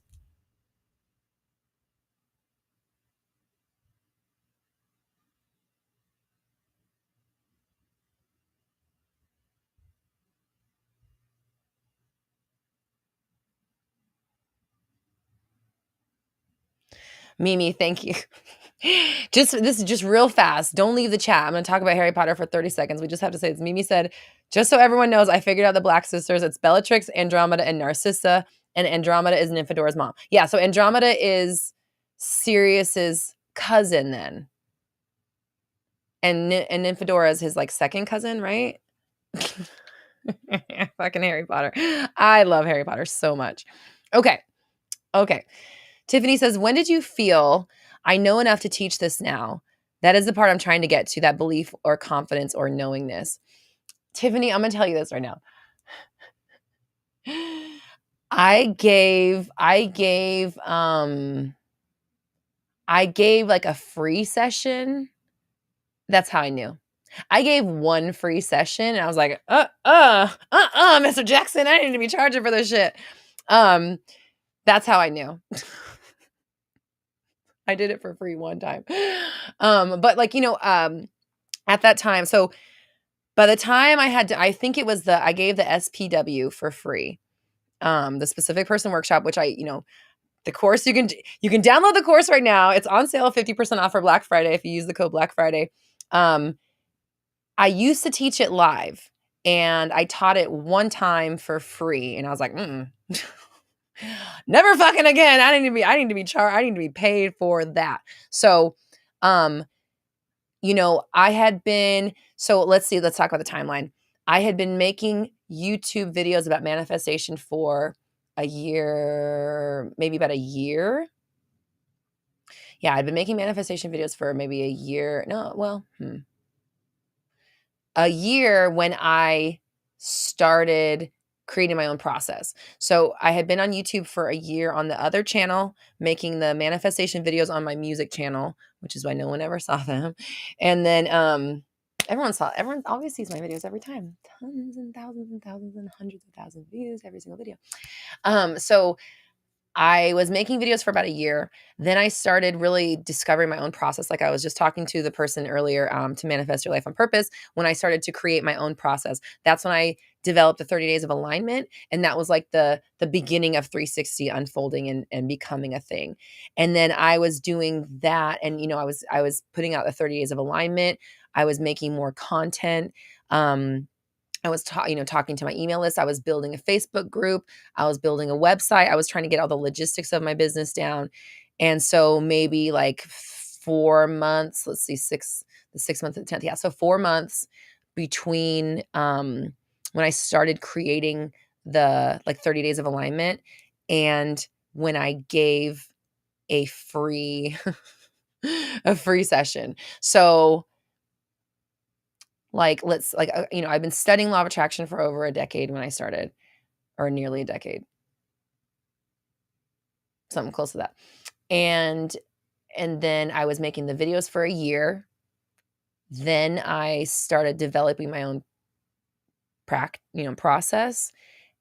Mimi, thank you. This is just real fast. Don't leave the chat. I'm going to talk about Harry Potter for 30 seconds. We just have to say this. Mimi said, just so everyone knows, I figured out the Black sisters. It's Bellatrix, Andromeda, and Narcissa. And Andromeda is Nymphadora's mom. Yeah, so Andromeda is Sirius's cousin then. And Nymphadora is his like second cousin, right? Fucking Harry Potter. I love Harry Potter so much. Okay. Tiffany says, when did you feel I know enough to teach this now? That is the part I'm trying to get to, that belief or confidence or knowingness. Tiffany, I'm going to tell you this right now. I gave like a free session. That's how I knew. I gave one free session and I was like, Mr. Jackson, I need to be charging for this shit. That's how I knew. I did it for free one time. But like, at that time, so by the time I think it was I gave the SPW for free. The specific person workshop, which the course, you can download the course right now. It's on sale, 50% off for Black Friday if you use the code Black Friday. I used to teach it live and I taught it one time for free. And I was like, never fucking again. I need to be charged. I need to be paid for that. So, I had been, so let's talk about the timeline. I had been making YouTube videos about manifestation for a year, maybe about a year. Yeah, I'd been making manifestation videos for maybe a year. A year when I started creating my own process. So I had been on YouTube for a year on the other channel, making the manifestation videos on my music channel, which is why no one ever saw them. And then everyone always sees my videos every time. Tons and thousands and hundreds of thousands of views every single video. So I was making videos for about a year. Then I started really discovering my own process. Like I was just talking to the person earlier, to manifest your life on purpose. When I started to create my own process, that's when I developed the 30 days of alignment. And that was like the beginning of 360 unfolding and becoming a thing. And then I was doing that. And, I was putting out the 30 days of alignment. I was making more content. I was talking to my email list. I was building a Facebook group. I was building a website. I was trying to get all the logistics of my business down. And so maybe like 4 months, let's see, the 6th month and 10th. Yeah. So 4 months between when I started creating the 30 days of alignment and when I gave a free a free session. So I've been studying law of attraction for over a decade when I started, or nearly a decade, something close to that. And then I was making the videos for a year. Then I started developing my own process.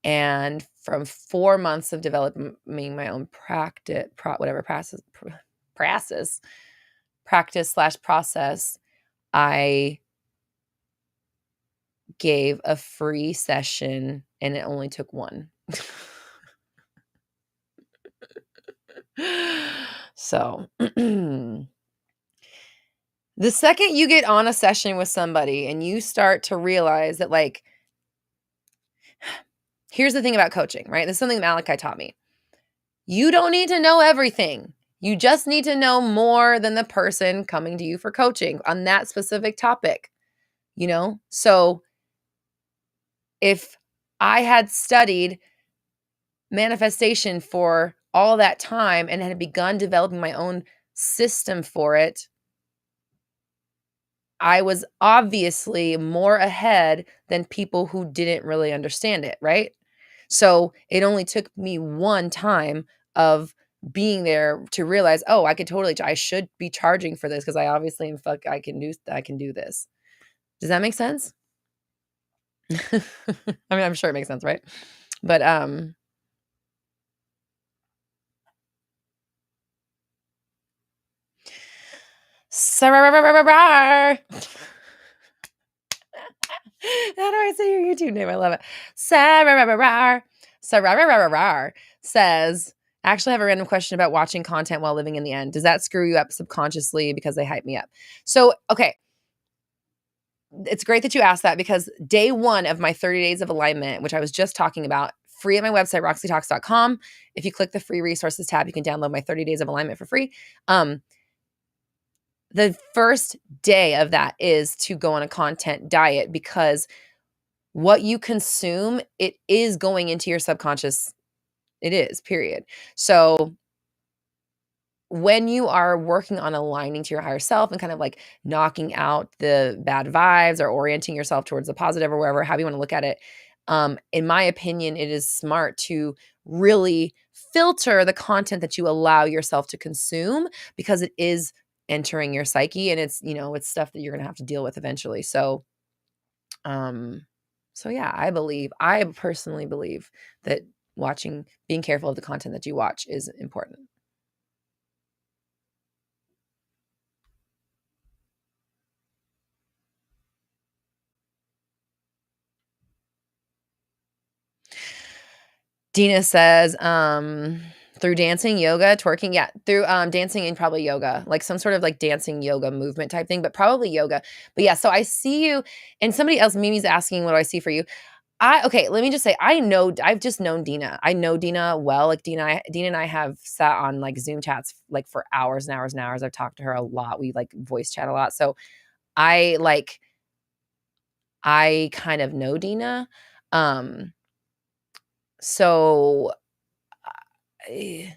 And from 4 months of developing my own practice/process, I gave a free session and it only took one. So the second you get on a session with somebody and you start to realize that, like, here's the thing about coaching, right? This is something that Malachi taught me. You don't need to know everything. You just need to know more than the person coming to you for coaching on that specific topic, So if I had studied manifestation for all that time and had begun developing my own system for it, I was obviously more ahead than people who didn't really understand it, right? So it only took me one time of being there to realize, oh, I should be charging for this because I obviously I can do this. Does that make sense? I mean, I'm sure it makes sense, right? But how do I say your YouTube name? I love it. Sarah says, I actually have a random question about watching content while living in the end. Does that screw you up subconsciously because they hype me up? So, okay. It's great that you asked that because day 1 of my 30 days of alignment, which I was just talking about, free at my website, roxytalks.com. If you click the free resources tab, you can download my 30 days of alignment for free. The first day of that is to go on a content diet because what you consume, it is going into your subconscious. It is, period. So when you are working on aligning to your higher self and kind of like knocking out the bad vibes or orienting yourself towards the positive or wherever, however you want to look at it, in my opinion, it is smart to really filter the content that you allow yourself to consume because it is entering your psyche and it's, it's stuff that you're going to have to deal with eventually. So, yeah, I personally believe that being careful of the content that you watch is important. Dina says, through dancing, yoga, twerking. Yeah, through dancing and probably yoga, like some sort of like dancing yoga movement type thing, but probably yoga. But yeah, so I see you, and somebody else, Mimi's asking, what do I see for you? Okay, let me just say, I've just known Dina. I know Dina well. Like Dina and I have sat on like Zoom chats like for hours and hours and hours. I've talked to her a lot. We like voice chat a lot. So I kind of know Dina. So I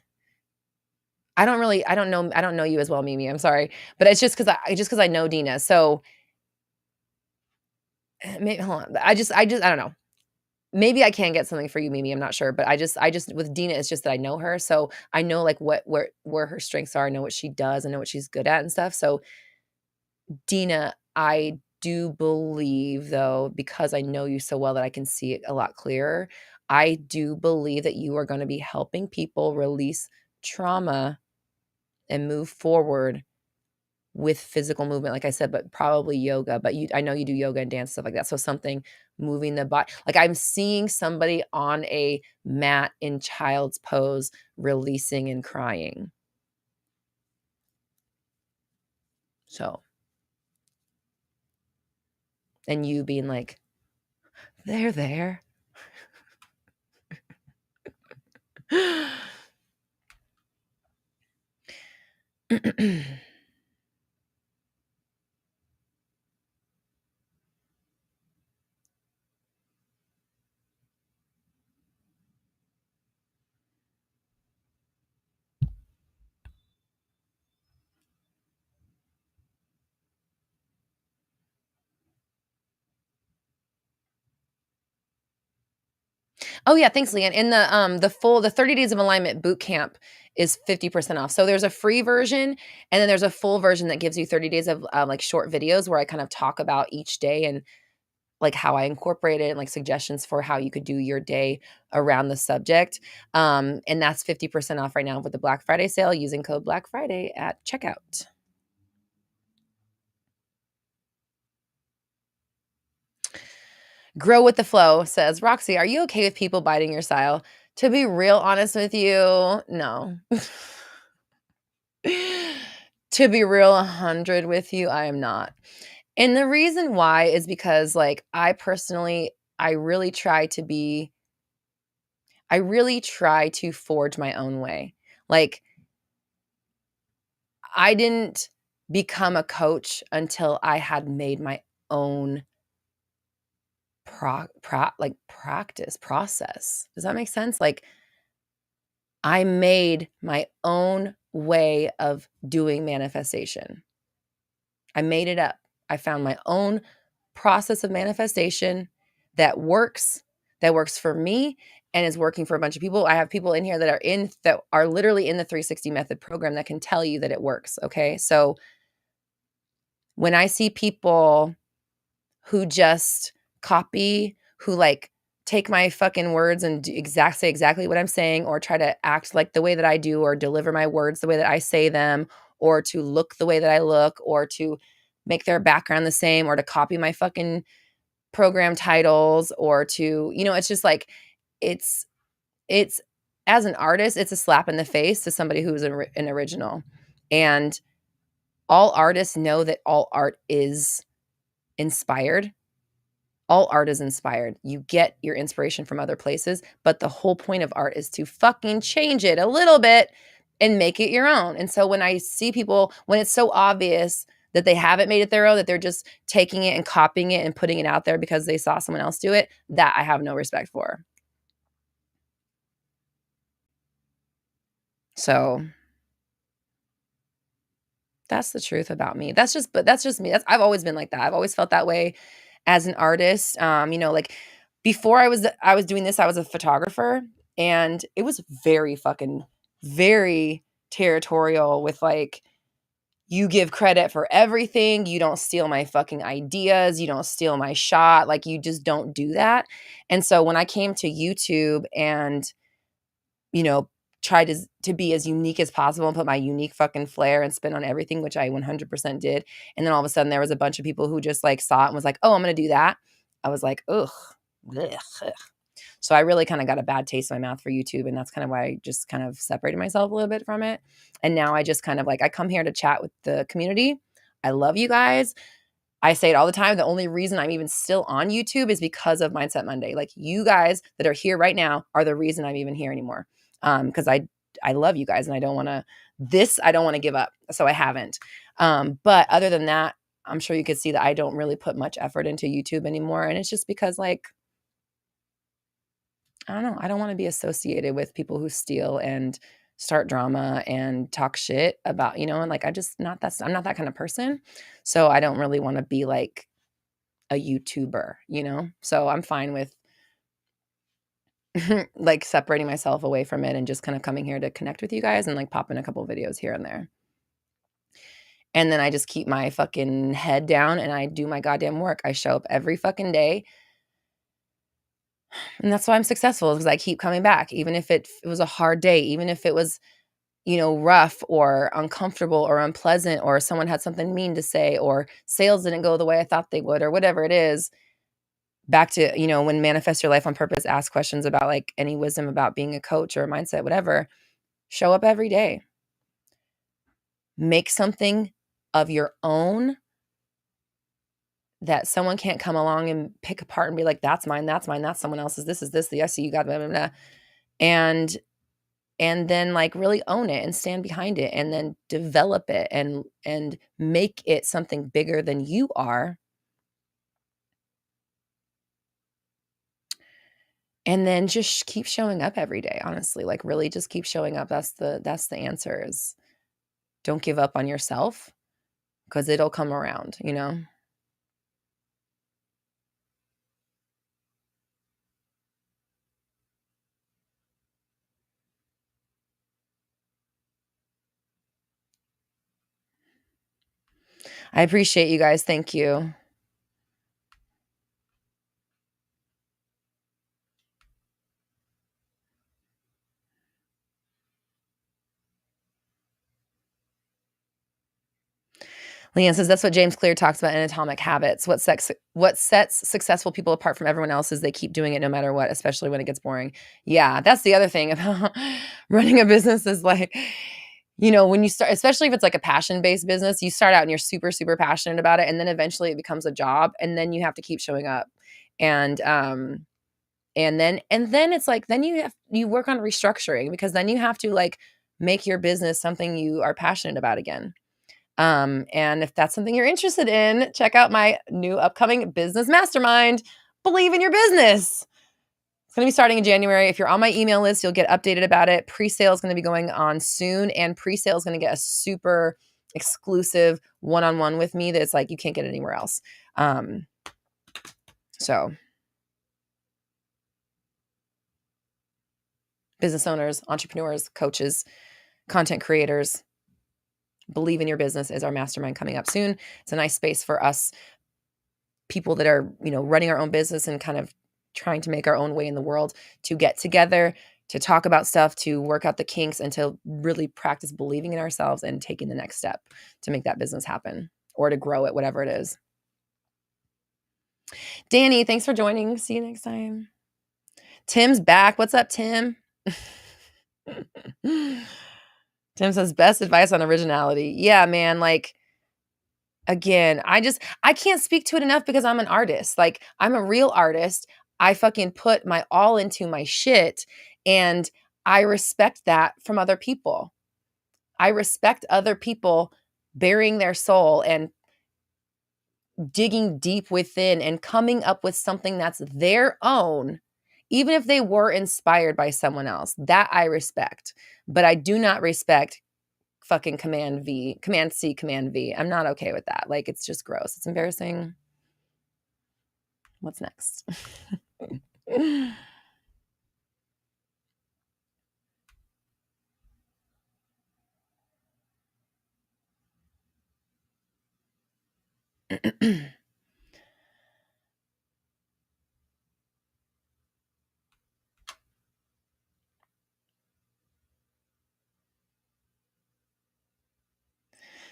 don't know you as well, Mimi. I'm sorry. But it's just because I know Dina. So maybe hold on. I don't know. maybe I can get something for you, Mimi, I'm not sure, but I just with Dina, it's just that I know her, so I know, like, where her strengths are, I know what she does, I know what she's good at and stuff, so Dina, I do believe, though, because I know you so well that I can see it a lot clearer, I do believe that you are gonna be helping people release trauma and move forward with physical movement, like I said, but probably yoga, but I know you do yoga and dance, stuff like that, so something moving the body. Like, I'm seeing somebody on a mat in child's pose, releasing and crying. So and you being like, "They're there." Oh, yeah, thanks, Leanne. In the 30 Days of Alignment boot camp is 50% off. So there's a free version, and then there's a full version that gives you 30 days of, like, short videos where I kind of talk about each day and, like, how I incorporate it and, like, suggestions for how you could do your day around the subject. And that's 50% off right now with the Black Friday sale using code Black Friday at checkout. Grow with the Flow says, "Roxy, are you okay with people biting your style? To be real honest with you, no." To be real 100 with you, I am not. And the reason why is because, like, I personally I really try to forge my own way. Like, I didn't become a coach until I had made my own practice process. Does that make sense? Like, I made my own way of doing manifestation. I made it up. I found my own process of manifestation that works for me and is working for a bunch of people. I have people in here that are literally in the 360 method program that can tell you that it works, okay? So when I see people who just copy, who, like, take my fucking words and say exactly what I'm saying, or try to act like the way that I do, or deliver my words the way that I say them, or to look the way that I look, or to make their background the same, or to copy my fucking program titles, or to, it's just like, it's it's as an artist, it's a slap in the face to somebody who's an original. And all artists know that all art is inspired. All art is inspired. You get your inspiration from other places, but the whole point of art is to fucking change it a little bit and make it your own. And so when I see people, when it's so obvious that they haven't made it their own, that they're just taking it and copying it and putting it out there because they saw someone else do it, that I have no respect for. So that's the truth about me. That's just me. I've always been like that. I've always felt that way as an artist. Like, before I was doing this, I was a photographer, and it was very territorial with, like, you give credit for everything. You don't steal my fucking ideas. You don't steal my shot. Like, you just don't do that. And so when I came to YouTube and, tried to be as unique as possible and put my unique fucking flair and spin on everything, which I 100% did. And then all of a sudden there was a bunch of people who just, like, saw it and was like, "Oh, I'm going to do that." I was like, "Ugh. Blech, ugh." So I really kind of got a bad taste in my mouth for YouTube. And that's kind of why I just kind of separated myself a little bit from it. And now I just kind of, like, I come here to chat with the community. I love you guys. I say it all the time. The only reason I'm even still on YouTube is because of Mindset Monday. Like, you guys that are here right now are the reason I'm even here anymore. Because I love you guys, and I don't want to give up. So I haven't. But other than that, I'm sure you could see that I don't really put much effort into YouTube anymore. And it's just because, like, I don't know. I don't want to be associated with people who steal and start drama and talk shit about, and, like, I'm not that kind of person. So I don't really want to be like a YouTuber, So I'm fine with like separating myself away from it and just kind of coming here to connect with you guys and like popping a couple videos here and there. And then I just keep my fucking head down and I do my goddamn work. I show up every fucking day. And that's why I'm successful, because I keep coming back, even if it was a hard day, even if it was, rough or uncomfortable or unpleasant, or someone had something mean to say, or sales didn't go the way I thought they would, or whatever it is. Back to, when Manifest Your Life on Purpose asks questions about like any wisdom about being a coach or a mindset, whatever, show up every day. Make something of your own that someone can't come along and pick apart and be like, that's mine, that's someone else's, this is this, the SC you got, blah, blah, blah. And then like really own it and stand behind it and then develop it and make it something bigger than you are. And then just keep showing up every day, honestly, like really just keep showing up. That's the answer. Is don't give up on yourself, because it'll come around, I appreciate you guys. Thank you. Leanne says that's what James Clear talks about in Atomic Habits. What sets successful people apart from everyone else is they keep doing it no matter what, especially when it gets boring. Yeah, that's the other thing about running a business is like, when you start, especially if it's like a passion-based business, you start out and you're super, super passionate about it. And then eventually it becomes a job, and then you have to keep showing up. And then it's like, then you work on restructuring, because then you have to like make your business something you are passionate about again. And if that's something you're interested in, check out my new upcoming business mastermind, Believe in Your Business. It's going to be starting in January. If you're on my email list, you'll get updated about it. Pre-sale is going to be going on soon, and pre-sale is going to get a super exclusive one-on-one with me that's like you can't get anywhere else. So business owners, entrepreneurs, coaches, content creators, Believe in Your Business is our mastermind coming up soon. It's a nice space for us people that are, running our own business and kind of trying to make our own way in the world to get together, to talk about stuff, to work out the kinks, and to really practice believing in ourselves and taking the next step to make that business happen or to grow it, whatever it is. Danny, thanks for joining. See you next time. Tim's back. What's up, Tim? Tim says, best advice on originality. Yeah, man. Like, again, I can't speak to it enough, because I'm an artist. Like, I'm a real artist. I fucking put my all into my shit, and I respect that from other people. I respect other people burying their soul and digging deep within and coming up with something that's their own, even if they were inspired by someone else. That I respect. But I do not respect fucking Command C, Command V. I'm not okay with that. Like, it's just gross. It's embarrassing. What's next?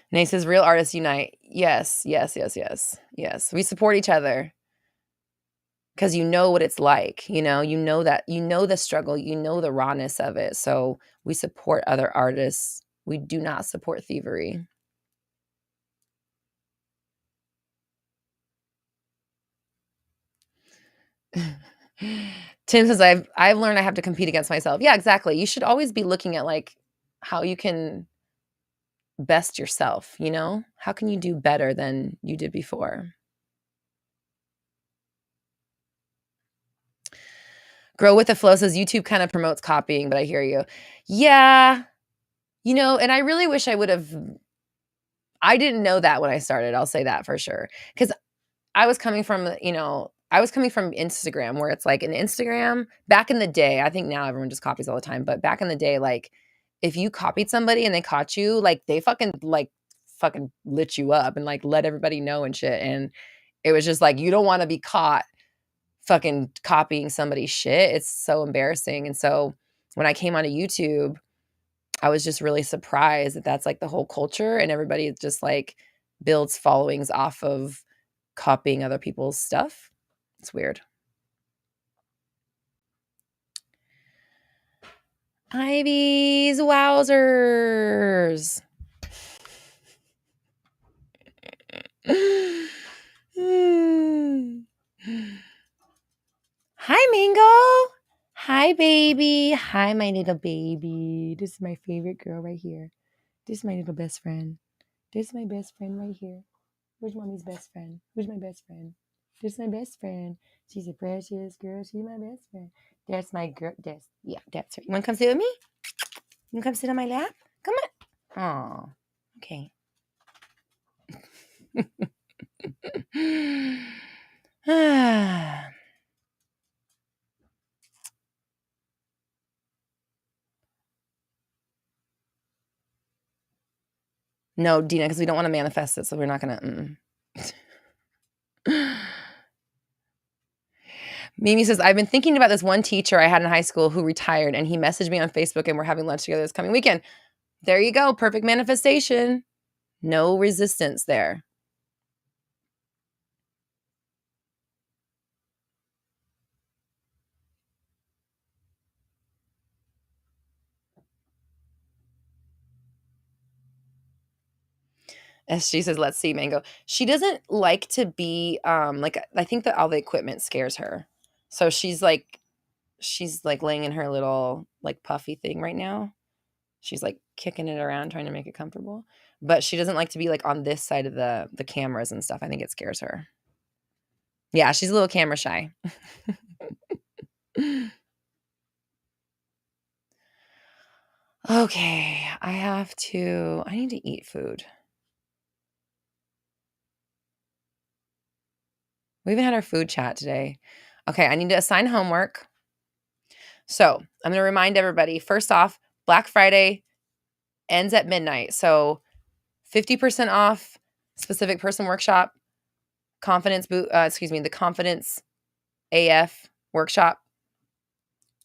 Nate says, real artists unite. Yes. We support each other, because you know what it's like. You know that, the struggle, the rawness of it. So we support other artists. We do not support thievery. Tim says, I've learned I have to compete against myself. Yeah, exactly. You should always be looking at like how you can best yourself, How can you do better than you did before? Grow with the Flow says YouTube kind of promotes copying, but I hear you. Yeah. And I really wish I didn't know that when I started. I'll say that for sure. Because I was coming from, I was coming from Instagram, where it's like in Instagram, back in the day, I think now everyone just copies all the time, but back in the day, like if you copied somebody and they caught you, like they fucking lit you up and like let everybody know and shit. And it was just like, you don't want to be caught fucking copying somebody's shit. It's so embarrassing. And so when I came onto YouTube, I was just really surprised that that's like the whole culture, and everybody just like builds followings off of copying other people's stuff. It's weird. Ivy's wowzers. Hi, Mango. Hi, baby. Hi, my little baby. This is my favorite girl right here. This is my little best friend. This is my best friend right here. Where's mommy's best friend? Who's my best friend? This is my best friend. She's a precious girl. She's my best friend. That's my girl. That's her. You want to come sit with me? You want to come sit on my lap? Come on. Aw. Okay. No, Dina, because we don't want to manifest it, so we're not going to. Mimi says, I've been thinking about this one teacher I had in high school who retired, and he messaged me on Facebook, and we're having lunch together this coming weekend. There you go. Perfect manifestation. No resistance there. SG says, let's see, Mango. She doesn't like to be, like, I think that all the equipment scares her. So she's like laying in her little, like, puffy thing right now. She's like kicking it around, trying to make it comfortable. But she doesn't like to be like on this side of the cameras and stuff. I think it scares her. Yeah, she's a little camera shy. Okay, I need to eat food. We even had our food chat today. Okay, I need to assign homework. So I'm going to remind everybody, first off, Black Friday ends at midnight. So 50% off specific person workshop, the confidence AF workshop,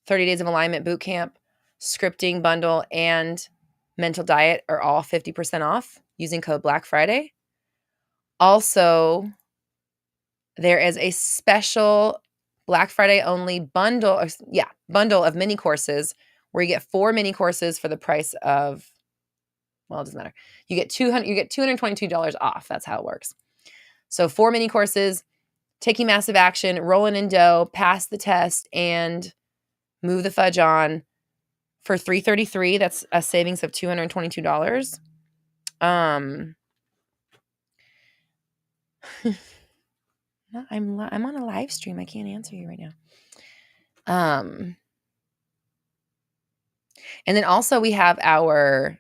30 days of alignment boot camp, scripting bundle, and mental diet are all 50% off using code Black Friday. Also, there is a special Black Friday only bundle of mini courses where you get 4 mini courses for the price of, well, it doesn't matter. You get $222 off. That's how it works. So 4 mini courses, taking massive action, rolling in dough, pass the test, and move the fudge on for $333. That's a savings of $222. I'm on a live stream. I can't answer you right now. And then also we have our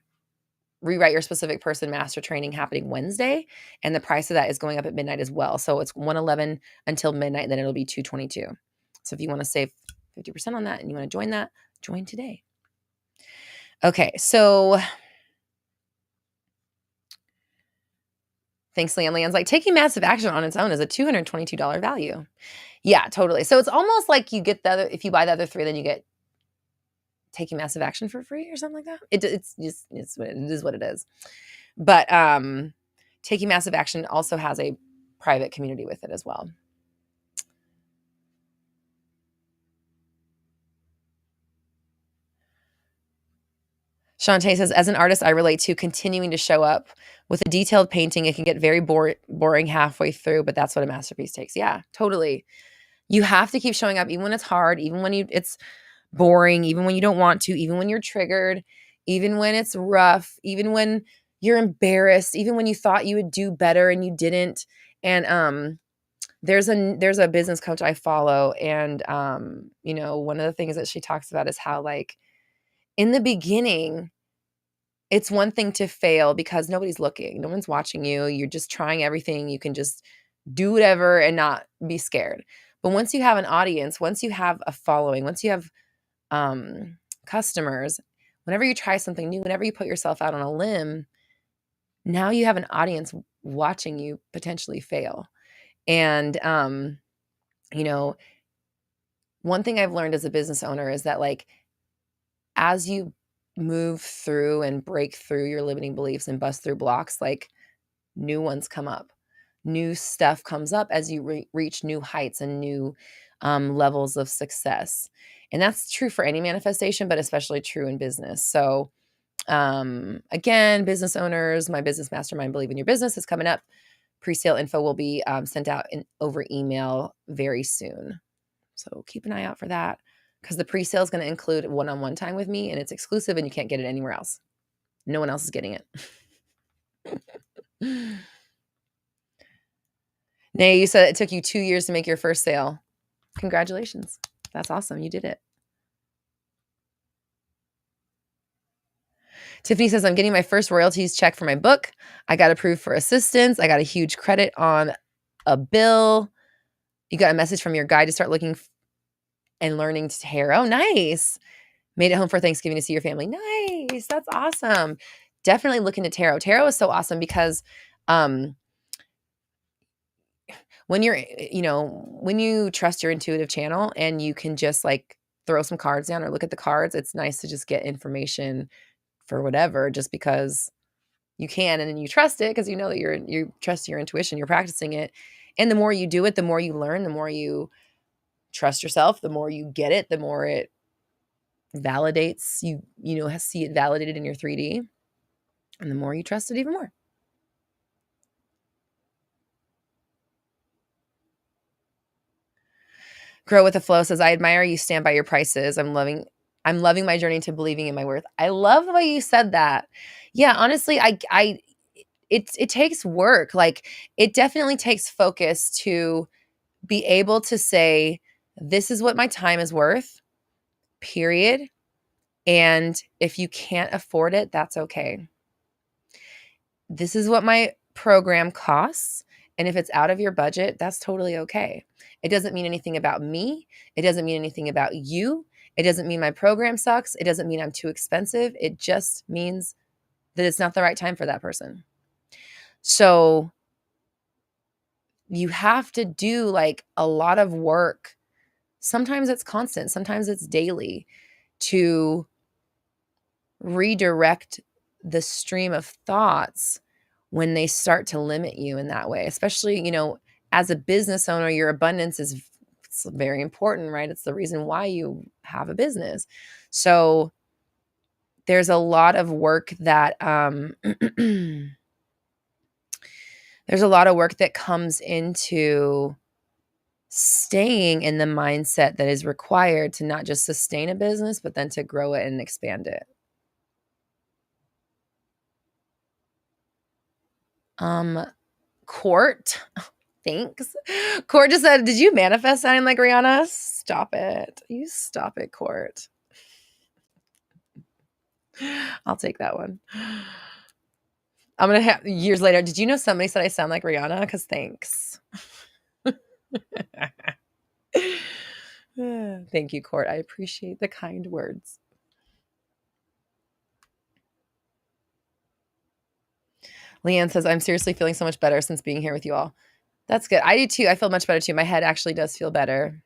Rewrite Your Specific Person Master Training happening Wednesday, and the price of that is going up at midnight as well. So it's $111 until midnight, then it'll be $222. So if you want to save 50% on that and you want to join that, join today. Okay, so thanks, Leanne. Leanne's like, taking massive action on its own is a $222 value. Yeah, totally. So it's almost like you get if you buy the other 3, then you get taking massive action for free or something like that. It is what it is. But taking massive action also has a private community with it as well. Shantae says, as an artist, I relate to continuing to show up with a detailed painting. It can get very boring halfway through, but that's what a masterpiece takes. Yeah, totally. You have to keep showing up, even when it's hard, even when it's boring, even when you don't want to, even when you're triggered, even when it's rough, even when you're embarrassed, even when you thought you would do better and you didn't. And there's a business coach I follow, and one of the things that she talks about is how, like, in the beginning, it's one thing to fail because nobody's looking, no one's watching you, you're just trying everything, you can just do whatever and not be scared. But once you have an audience, once you have a following, once you have customers, whenever you try something new, whenever you put yourself out on a limb, now you have an audience watching you potentially fail. And, you know, one thing I've learned as a business owner is that, like, as you move through and break through your limiting beliefs and bust through blocks, like, new ones come up. New stuff comes up as you reach new heights and new levels of success. And that's true for any manifestation, but especially true in business. So, again, business owners, my business mastermind, Believe in Your Business, is coming up. Pre-sale info will be sent out over email very soon. So keep an eye out for that, because the pre-sale is going to include one-on-one time with me, and it's exclusive and you can't get it anywhere else. No one else is getting it. Nay, you said it took you 2 years to make your first sale. Congratulations. That's awesome. You did it. Tiffany says, I'm getting my first royalties check for my book. I got approved for assistance. I got a huge credit on a bill. You got a message from your guide to start looking and learning tarot. Nice. Made it home for Thanksgiving to see your family. Nice. That's awesome. Definitely look into tarot. Tarot is so awesome because when you're, when you trust your intuitive channel and you can just like throw some cards down or look at the cards, it's nice to just get information for whatever, just because you can, and then you trust it because you know that you trust your intuition, you're practicing it. And the more you do it, the more you learn, the more you trust yourself, the more you get it, the more it validates see it validated in your 3D, and the more you trust it even more. Grow with the Flow says, I admire you stand by your prices. I'm loving my journey to believing in my worth. I love the way you said that. Yeah, honestly, it takes work. Like, it definitely takes focus to be able to say, this is what my time is worth, period. And if you can't afford it, that's okay. This is what my program costs. And if it's out of your budget, that's totally okay. It doesn't mean anything about me. It doesn't mean anything about you. It doesn't mean my program sucks. It doesn't mean I'm too expensive. It just means that it's not the right time for that person. So you have to do like a lot of work. Sometimes it's constant, sometimes it's daily, to redirect the stream of thoughts when they start to limit you in that way. Especially, as a business owner, your abundance is it's very important, right? It's the reason why you have a business. So there's a lot of work that there's a lot of work that comes into staying in the mindset that is required to not just sustain a business, but then to grow it and expand it. Court, thanks. Court just said, did you manifest sounding like Rihanna? Stop it. You stop it, Court. I'll take that one. I'm going to have years later. Did you know somebody said I sound like Rihanna? Because thanks. Thank you, Court. I appreciate the kind words. Leanne says, I'm seriously feeling so much better since being here with you all. That's good. I do too. I feel much better too. My head actually does feel better.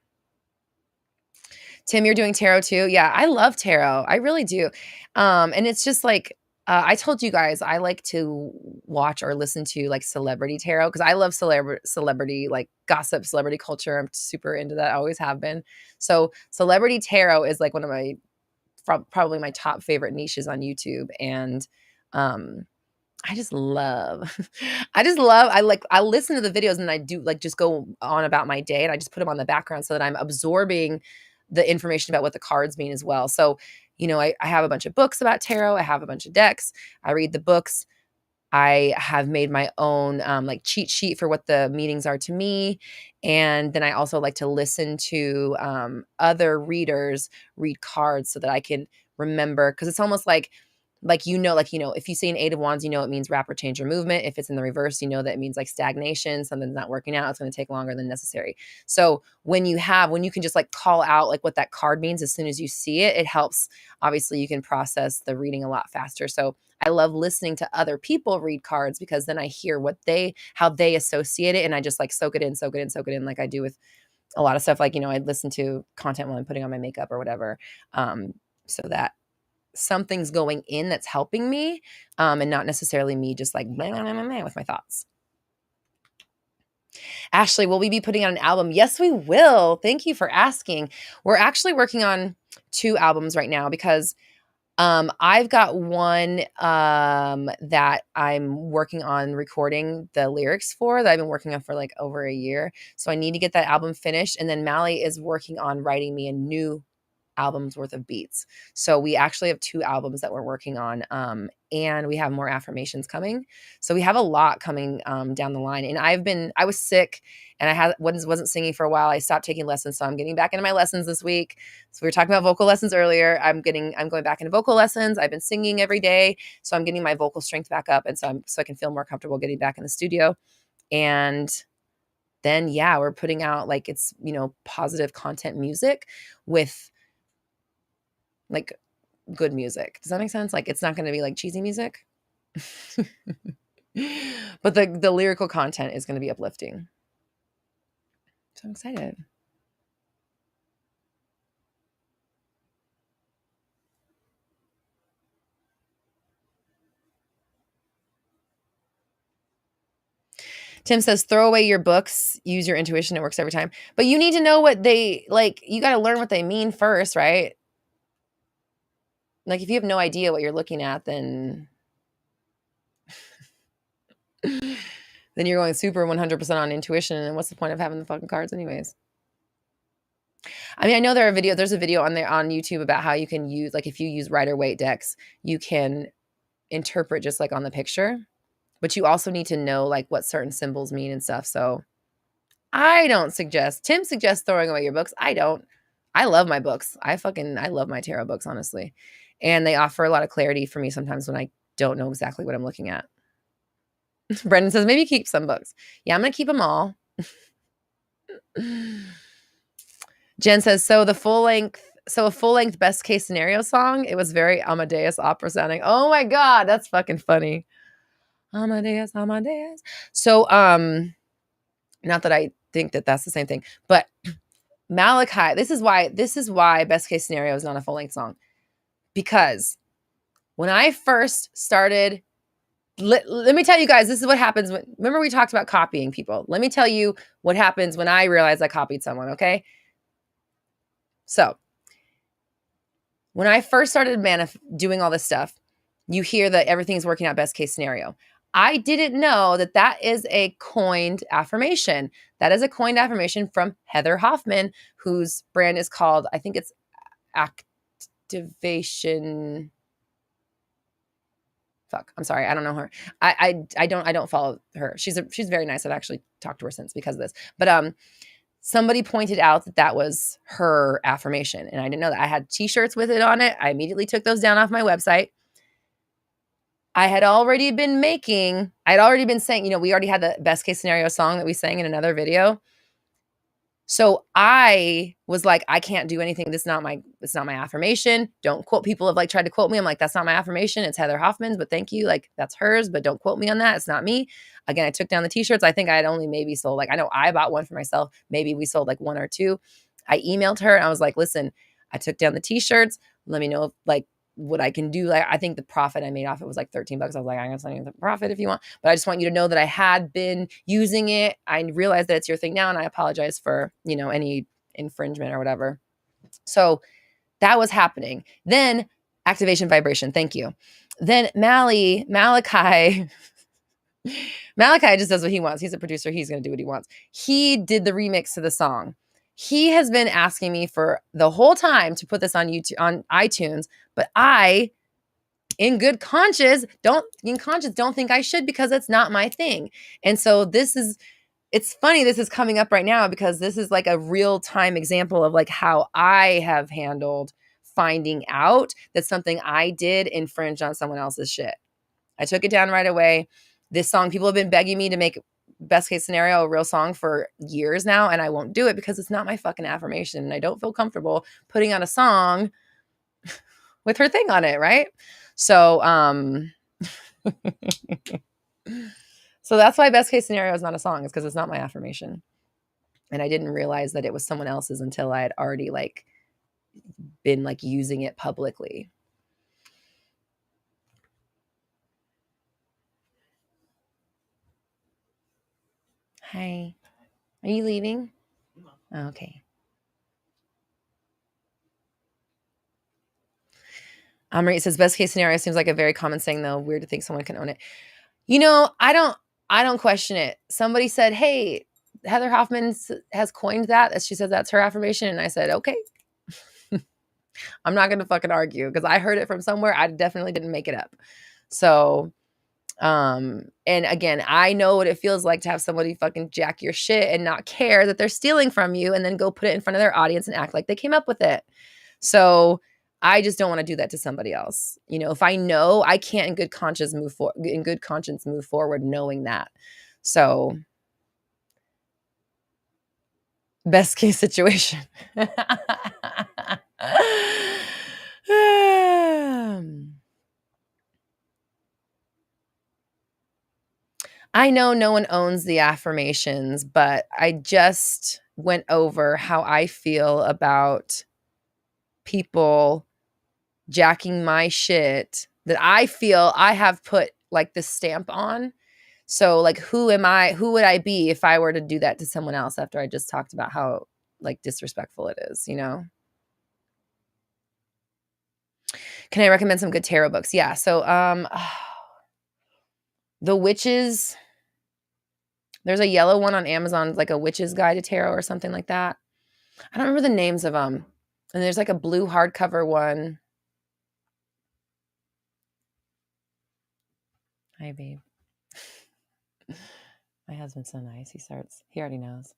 Tim, you're doing tarot too? Yeah, I love tarot. I really do. And it's just like, I told you guys, I like to watch or listen to like celebrity tarot because I love celebrity, like gossip, celebrity culture. I'm super into that. I always have been. So celebrity tarot is like one of my, probably my top favorite niches on YouTube. And I listen to the videos and I do like just go on about my day and I just put them on the background so that I'm absorbing the information about what the cards mean as well. So, I have a bunch of books about tarot. I have a bunch of decks. I read the books. I have made my own like cheat sheet for what the meanings are to me. And then I also like to listen to other readers read cards so that I can remember, because it's almost like like, if you see an 8 of wands, it means rapid change or movement. If it's in the reverse, that it means like stagnation, something's not working out. It's going to take longer than necessary. So when you can just like call out like what that card means as soon as you see it, it helps. Obviously you can process the reading a lot faster. So I love listening to other people read cards, because then I hear how they associate it. And I just like soak it in, like I do with a lot of stuff. Like, I listen to content while I'm putting on my makeup or whatever. So that something's going in that's helping me, and not necessarily me just like blah, blah, blah, blah, with my thoughts. Ashley, will we be putting out an album? Yes, we will. Thank you for asking. We're actually working on 2 albums right now, because I've got one that I'm working on recording the lyrics for, that I've been working on for like over a year. So I need to get that album finished. And then Mally is working on writing me a new album's worth of beats. So we actually have 2 albums that we're working on, and we have more affirmations coming. So we have a lot coming down the line. And I was sick, and I wasn't singing for a while. I stopped taking lessons, so I'm getting back into my lessons this week. So we were talking about vocal lessons earlier. I'm going back into vocal lessons. I've been singing every day, so I'm getting my vocal strength back up, and so I can feel more comfortable getting back in the studio. And then we're putting out like it's positive content music with like good music. Does that make sense? Like, it's not going to be like cheesy music, but the lyrical content is going to be uplifting. So I'm excited. Tim says, throw away your books, use your intuition. It works every time. But you need to know what they like. You got to learn what they mean first, right? Like, if you have no idea what you're looking at, then you're going super 100% on intuition. And what's the point of having the fucking cards anyways? I mean, I know there's a video on YouTube about how you can use, like, if you use Rider-Waite decks, you can interpret just like on the picture, but you also need to know like what certain symbols mean and stuff. So I don't suggest. Tim suggests throwing away your books. I don't. I love my books. I love my tarot books, honestly. And they offer a lot of clarity for me sometimes when I don't know exactly what I'm looking at. Brendan says, maybe keep some books. Yeah, I'm going to keep them all. Jen says, a full length best case scenario song. It was very Amadeus opera sounding. Oh my God, that's fucking funny. Amadeus. So, not that I think that that's the same thing, but Malachi, this is why best case scenario is not a full length song. Because when I first started, let me tell you guys, this is what happens remember we talked about copying people. Let me tell you what happens when I realize I copied someone, okay? So, when I first started doing all this stuff, you hear that everything's working out best case scenario. I didn't know that is a coined affirmation. That is a coined affirmation from Heather Hoffman, whose brand is called, I think it's Activation. Fuck, I'm sorry, I don't know her. I don't follow her. She's very nice. I've actually talked to her since because of this. But somebody pointed out that was her affirmation, and I didn't know that. I had t-shirts with it on it. I immediately took those down off my website. I had already been saying, we already had the best case scenario song that we sang in another video. So I was like, I can't do anything. It's not my affirmation. Don't quote. People have like tried to quote me. I'm like, that's not my affirmation. It's Heather Hoffman's, but thank you. Like, that's hers, but don't quote me on that. It's not me. Again, I took down the t-shirts. I think I had only maybe sold, like, I know I bought one for myself. Maybe we sold like 1 or 2. I emailed her and I was like, listen, I took down the t-shirts. Let me know if, like, what I can do. Like, I think the profit I made off it was like $13. I was like, I'm gonna send you the profit if you want, but I just want you to know that I had been using it. I realized that it's your thing now, and I apologize for, any infringement or whatever. So that was happening. Then activation vibration. Thank you. Then Malachi just does what he wants. He's a producer. He's going to do what he wants. He did the remix to the song. He has been asking me for the whole time to put this on YouTube, on iTunes, but I, in good conscience, don't think I should, because it's not my thing. And so it's funny this is coming up right now, because this is like a real time example of like how I have handled finding out that something I did infringed on someone else's shit. I took it down right away. This song, people have been begging me to make best case scenario a real song for years now, and I won't do it because it's not my fucking affirmation. And I don't feel comfortable putting on a song with her thing on it, right? So, so that's why best case scenario is not a song, is because it's not my affirmation. And I didn't realize that it was someone else's until I had already like been like using it publicly. Hi. Are you leaving? Oh, okay. Marie says best case scenario seems like a very common saying though. Weird to think someone can own it. You know, I don't question it. Somebody said, "Hey, Heather Hoffman has coined that." She said that's her affirmation, and I said, "Okay." I'm not going to fucking argue because I heard it from somewhere. I definitely didn't make it up. So, and again, I know what it feels like to have somebody fucking jack your shit and not care that they're stealing from you and then go put it in front of their audience and act like they came up with it. So I just don't want to do that to somebody else. You know, if I know, I can't in good conscience move forward knowing that. So best case situation. I know no one owns the affirmations, but I just went over how I feel about people jacking my shit that I feel I have put like the stamp on. So like, who would I be if I were to do that to someone else after I just talked about how like disrespectful it is, you know? Can I recommend some good tarot books? Yeah. So, The Witches, there's a yellow one on Amazon, like a Witch's Guide to Tarot or something like that. I don't remember the names of them. And there's like a blue hardcover one. Hi, babe. My husband's so nice. He already knows.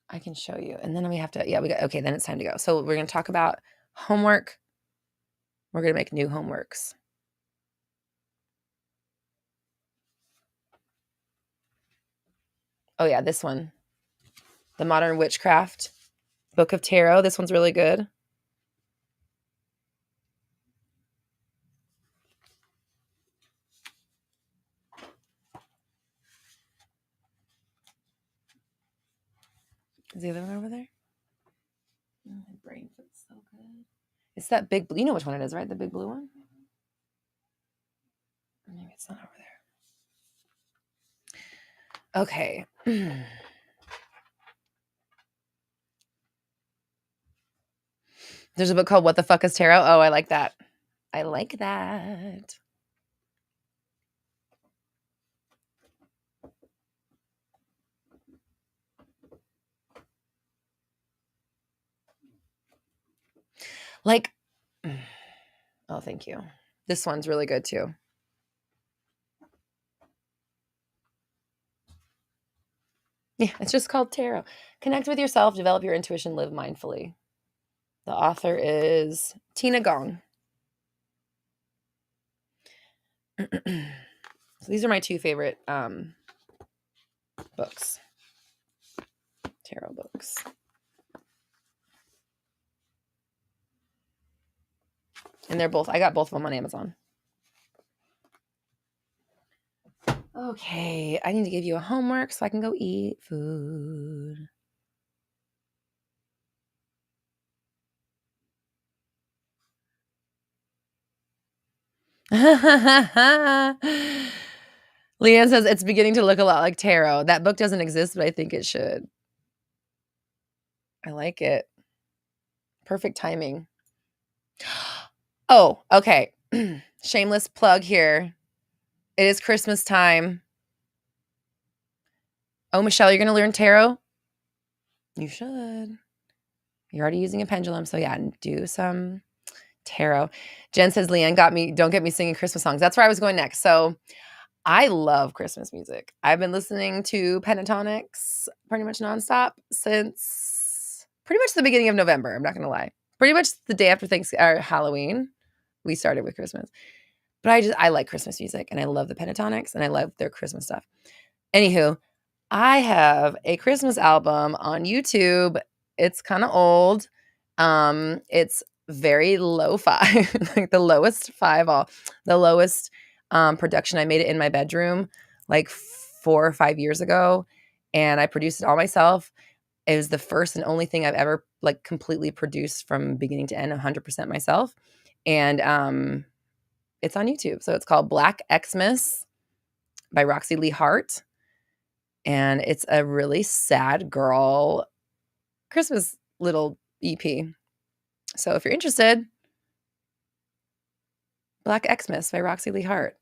I can show you. And then we have to, okay, then it's time to go. So we're going to talk about homework. We're going to make new homeworks. Oh yeah, this one. The Modern Witchcraft Book of Tarot. This one's really good. Is the other one over there? Oh, my brain feels so good. It's that big, you know which one it is, right? The big blue one? Maybe it's not over there. Okay. There's a book called What the Fuck is Tarot? Oh, I like that. I like that. Like, oh, thank you. This one's really good too. Yeah, it's just called Tarot. Connect with yourself, develop your intuition, live mindfully. The author is Tina Gong. So these are my two favorite books. Tarot books. And I got both of them on Amazon. Okay, I need to give you a homework so I can go eat food. Leanne says it's beginning to look a lot like tarot. That book doesn't exist, but I think it should. I like it. Perfect timing. Oh, okay. Shameless plug here. It is Christmas time. Oh, Michelle, you're going to learn tarot? You should. You're already using a pendulum, so yeah, do some tarot. Jen says, Leanne don't get me singing Christmas songs. That's where I was going next. So I love Christmas music. I've been listening to Pentatonics pretty much nonstop since pretty much the beginning of November. I'm not going to lie. pretty much the day after Halloween. We started with Christmas. But I like Christmas music, and I love the Pentatonics, and I love their Christmas stuff. Anywho, I have a Christmas album on YouTube. It's kind of old. It's very lo-fi, like the lowest production. I made it in my bedroom like 4 or 5 years ago, and I produced it all myself. It was the first and only thing I've ever like completely produced from beginning to end, 100% myself. And it's on YouTube. So it's called Black Xmas by Roxy Lee Hart. And it's a really sad girl Christmas little EP. So if you're interested, Black Xmas by Roxy Lee Hart.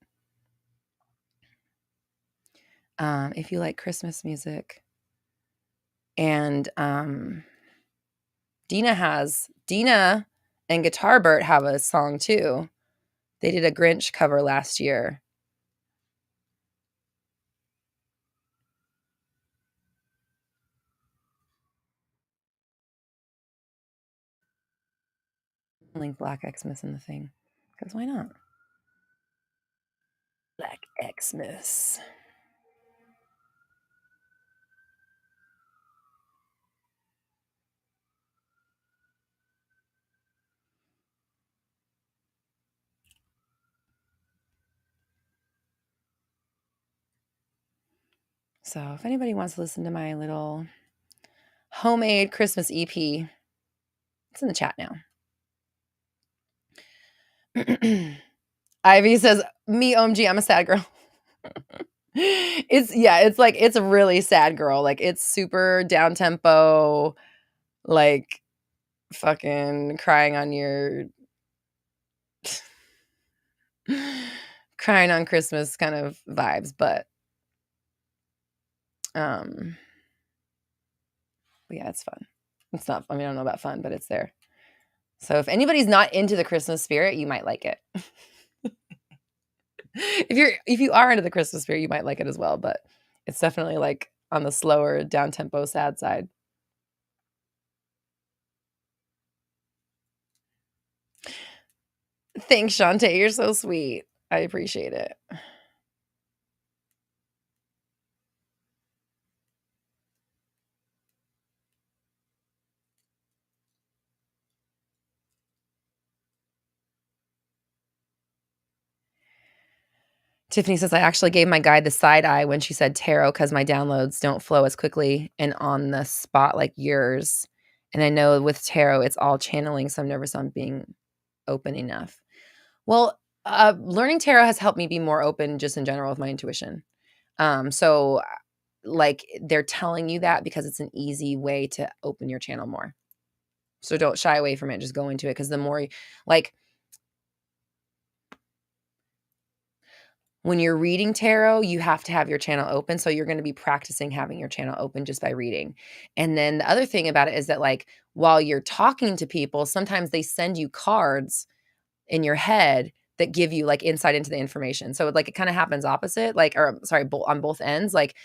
If you like Christmas music. And Dina and Guitar Bert have a song too. They did a Grinch cover last year. Link Black Xmas in the thing, because why not? Black Xmas. So if anybody wants to listen to my little homemade Christmas EP, it's in the chat now. Ivy says, me OMG, I'm a sad girl. It's a really sad girl. Like it's super down tempo, like fucking crying on Christmas kind of vibes, but yeah, it's fun. It's not, I mean, I don't know about fun, but it's there. So if anybody's not into the Christmas spirit, you might like it. If you are into the Christmas spirit, you might like it as well, but it's definitely like on the slower, down tempo, sad side. Thanks, Shantae. You're so sweet. I appreciate it. Tiffany says, I actually gave my guide the side eye when she said tarot because my downloads don't flow as quickly and on the spot like yours. And I know with tarot, it's all channeling, so I'm nervous on being open enough. Well, learning tarot has helped me be more open just in general with my intuition. So like they're telling you that because it's an easy way to open your channel more. So don't shy away from it. Just go into it because the more like when you're reading tarot, you have to have your channel open. So you're going to be practicing having your channel open just by reading. And then the other thing about it is that like while you're talking to people, sometimes they send you cards in your head that give you like insight into the information. So like it kind of happens opposite, like, or sorry, on both ends. Like